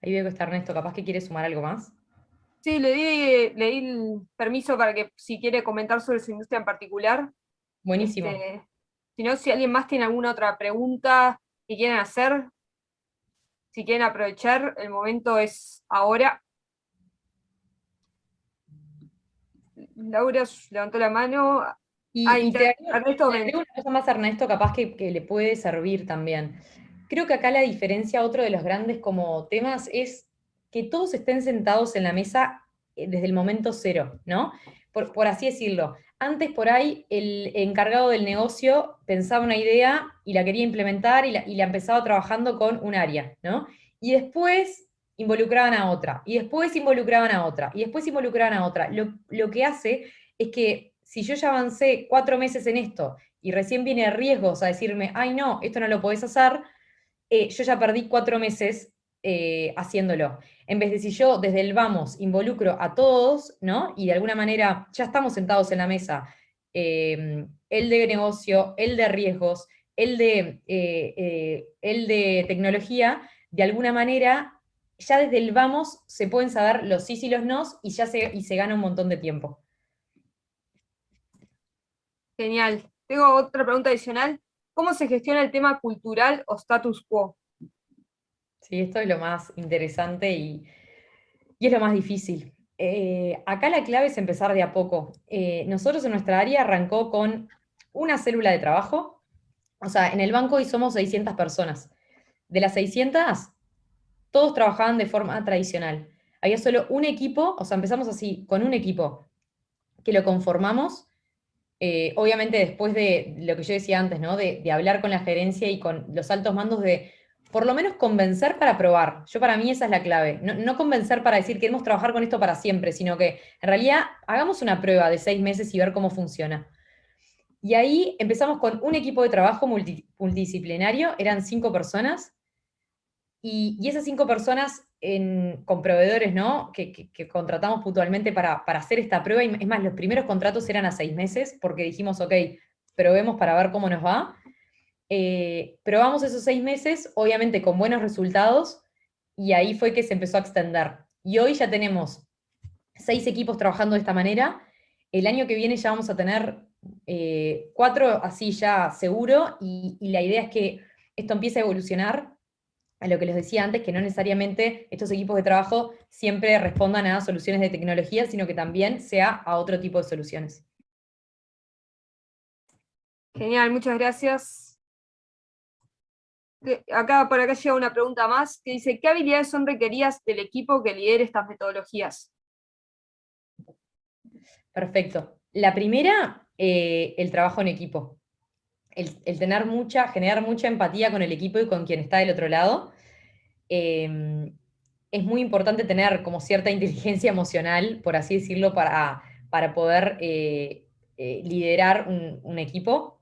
Ahí veo que está Ernesto, capaz que quiere sumar algo más. Sí, le di el permiso para que si quiere comentar sobre su industria en particular. Buenísimo. Este, si no, si alguien más tiene alguna otra pregunta que quieran hacer, si quieren aprovechar, el momento es ahora. Laura levantó la mano. Y Ernesto, te agrego una cosa más, Ernesto, capaz que le puede servir también. Creo que acá la diferencia, otro de los grandes como temas, es que todos estén sentados en la mesa desde el momento cero, ¿no? Por así decirlo. Antes por ahí el encargado del negocio pensaba una idea y la quería implementar y la empezaba trabajando con un área, ¿no? Y después involucraban a otra, y después involucraban a otra, y después involucraban a otra. Lo que hace es que si yo ya avancé 4 meses en esto y recién viene riesgos a decirme, ay no, esto no lo podés hacer, yo ya perdí 4 meses haciéndolo. En vez de si yo desde el vamos involucro a todos, ¿no? Y de alguna manera ya estamos sentados en la mesa, el de negocio, el de riesgos, el de tecnología, de alguna manera ya desde el vamos se pueden saber los sí y los nos y se gana un montón de tiempo. genial. Tengo otra pregunta adicional. ¿Cómo se gestiona el tema cultural o status quo? Sí, esto es lo más interesante y es lo más difícil. Acá la clave es empezar de a poco. Nosotros en nuestra área arrancó con una célula de trabajo. O sea, en el banco hoy somos 600 personas. De las 600, todos trabajaban de forma tradicional. Había solo un equipo, o sea, empezamos así, con un equipo que lo conformamos, obviamente después de lo que yo decía antes, ¿no? De hablar con la gerencia y con los altos mandos de por lo menos convencer para probar. Yo para mí esa es la clave. No, no convencer para decir queremos trabajar con esto para siempre, sino que en realidad hagamos una prueba de 6 meses y ver cómo funciona. Y ahí empezamos con un equipo de trabajo multidisciplinario, eran 5 personas, y esas 5 personas con proveedores, ¿no? Que contratamos puntualmente para hacer esta prueba. Y es más, los primeros contratos eran a 6 meses porque dijimos, ok, probemos para ver cómo nos va. Probamos esos 6 meses, obviamente con buenos resultados, y ahí fue que se empezó a extender. Y hoy ya tenemos 6 equipos trabajando de esta manera. El año que viene ya vamos a tener 4 así ya seguro, y la idea es que esto empiece a evolucionar a lo que les decía antes, que no necesariamente estos equipos de trabajo siempre respondan a soluciones de tecnología, sino que también sea a otro tipo de soluciones. Genial, muchas gracias. Acá por acá llega una pregunta más que dice, ¿qué habilidades son requeridas del equipo que lidere estas metodologías? Perfecto. La primera, el trabajo en equipo. El generar mucha empatía con el equipo y con quien está del otro lado. Es muy importante tener como cierta inteligencia emocional, por así decirlo, para poder liderar un equipo.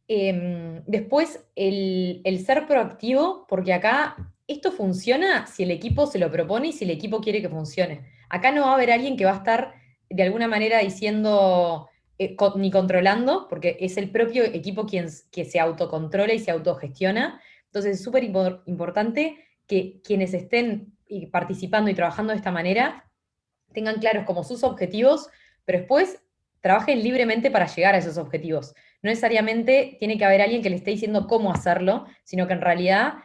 Después, el ser proactivo, porque acá esto funciona si el equipo se lo propone y si el equipo quiere que funcione. Acá no va a haber alguien que va a estar de alguna manera diciendo ni controlando, porque es el propio equipo quien que se autocontrola y se autogestiona. Entonces es súper importante que quienes estén participando y trabajando de esta manera tengan claros como sus objetivos, pero después trabajen libremente para llegar a esos objetivos. No necesariamente tiene que haber alguien que le esté diciendo cómo hacerlo, sino que en realidad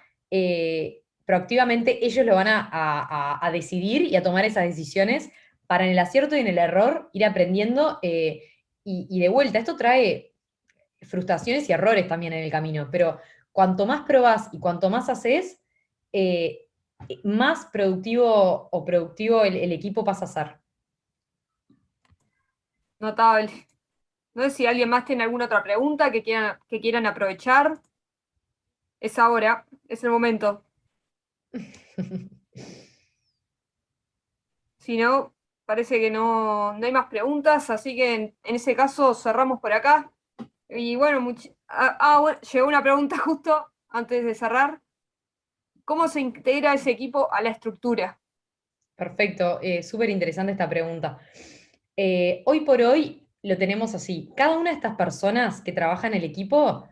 proactivamente ellos lo van a decidir y a tomar esas decisiones para en el acierto y en el error ir aprendiendo y de vuelta. Esto trae frustraciones y errores también en el camino, pero cuanto más probás y cuanto más haces, eh, más productivo o productivo el equipo pasa a ser. Notable. No sé si alguien más tiene alguna otra pregunta que quieran aprovechar. Es ahora, es el momento. Si no, parece que no hay más preguntas, así que en ese caso cerramos por acá. Y bueno, bueno, llegó una pregunta justo antes de cerrar. ¿Cómo se integra ese equipo a la estructura? Perfecto, súper interesante esta pregunta. Hoy por hoy lo tenemos así. Cada una de estas personas que trabajan en el equipo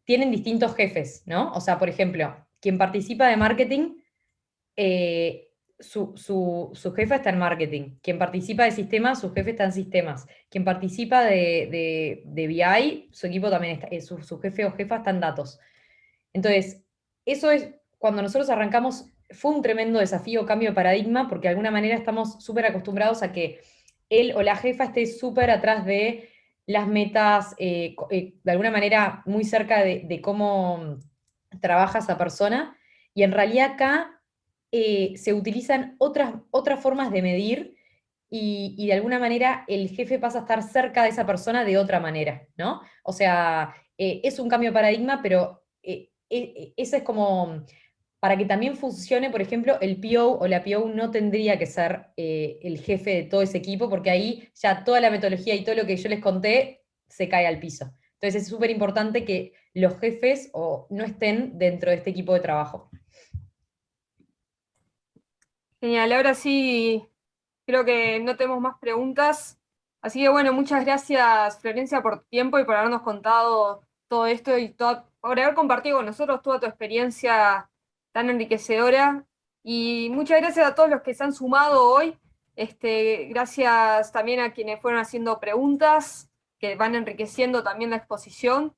tienen distintos jefes, ¿no? O sea, por ejemplo, quien participa de marketing, su jefa está en marketing. Quien participa de sistemas, su jefe está en sistemas. Quien participa de BI, su equipo también está, su jefe o jefa está en datos. Entonces, eso es, cuando nosotros arrancamos, fue un tremendo desafío, cambio de paradigma, porque de alguna manera estamos súper acostumbrados a que él o la jefa esté súper atrás de las metas, de alguna manera muy cerca de cómo trabaja esa persona, y en realidad acá se utilizan otras formas de medir y de alguna manera el jefe pasa a estar cerca de esa persona de otra manera, ¿no? O sea, es un cambio de paradigma, pero ese es como, para que también funcione, por ejemplo, el PO o la PO no tendría que ser el jefe de todo ese equipo, porque ahí ya toda la metodología y todo lo que yo les conté se cae al piso. Entonces es súper importante que los jefes no estén dentro de este equipo de trabajo. Genial, ahora sí creo que no tenemos más preguntas. Así que bueno, muchas gracias Florencia por tu tiempo y por habernos contado todo esto y por haber compartido con nosotros toda tu experiencia tan enriquecedora. Y muchas gracias a todos los que se han sumado hoy. Gracias también a quienes fueron haciendo preguntas, que van enriqueciendo también la exposición.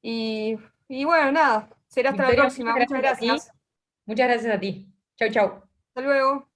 Y, y bueno, nada, será hasta la Victoria, muchas próxima. Muchas gracias a ti. gracias. Muchas gracias a ti. Chau, chau. Hasta luego.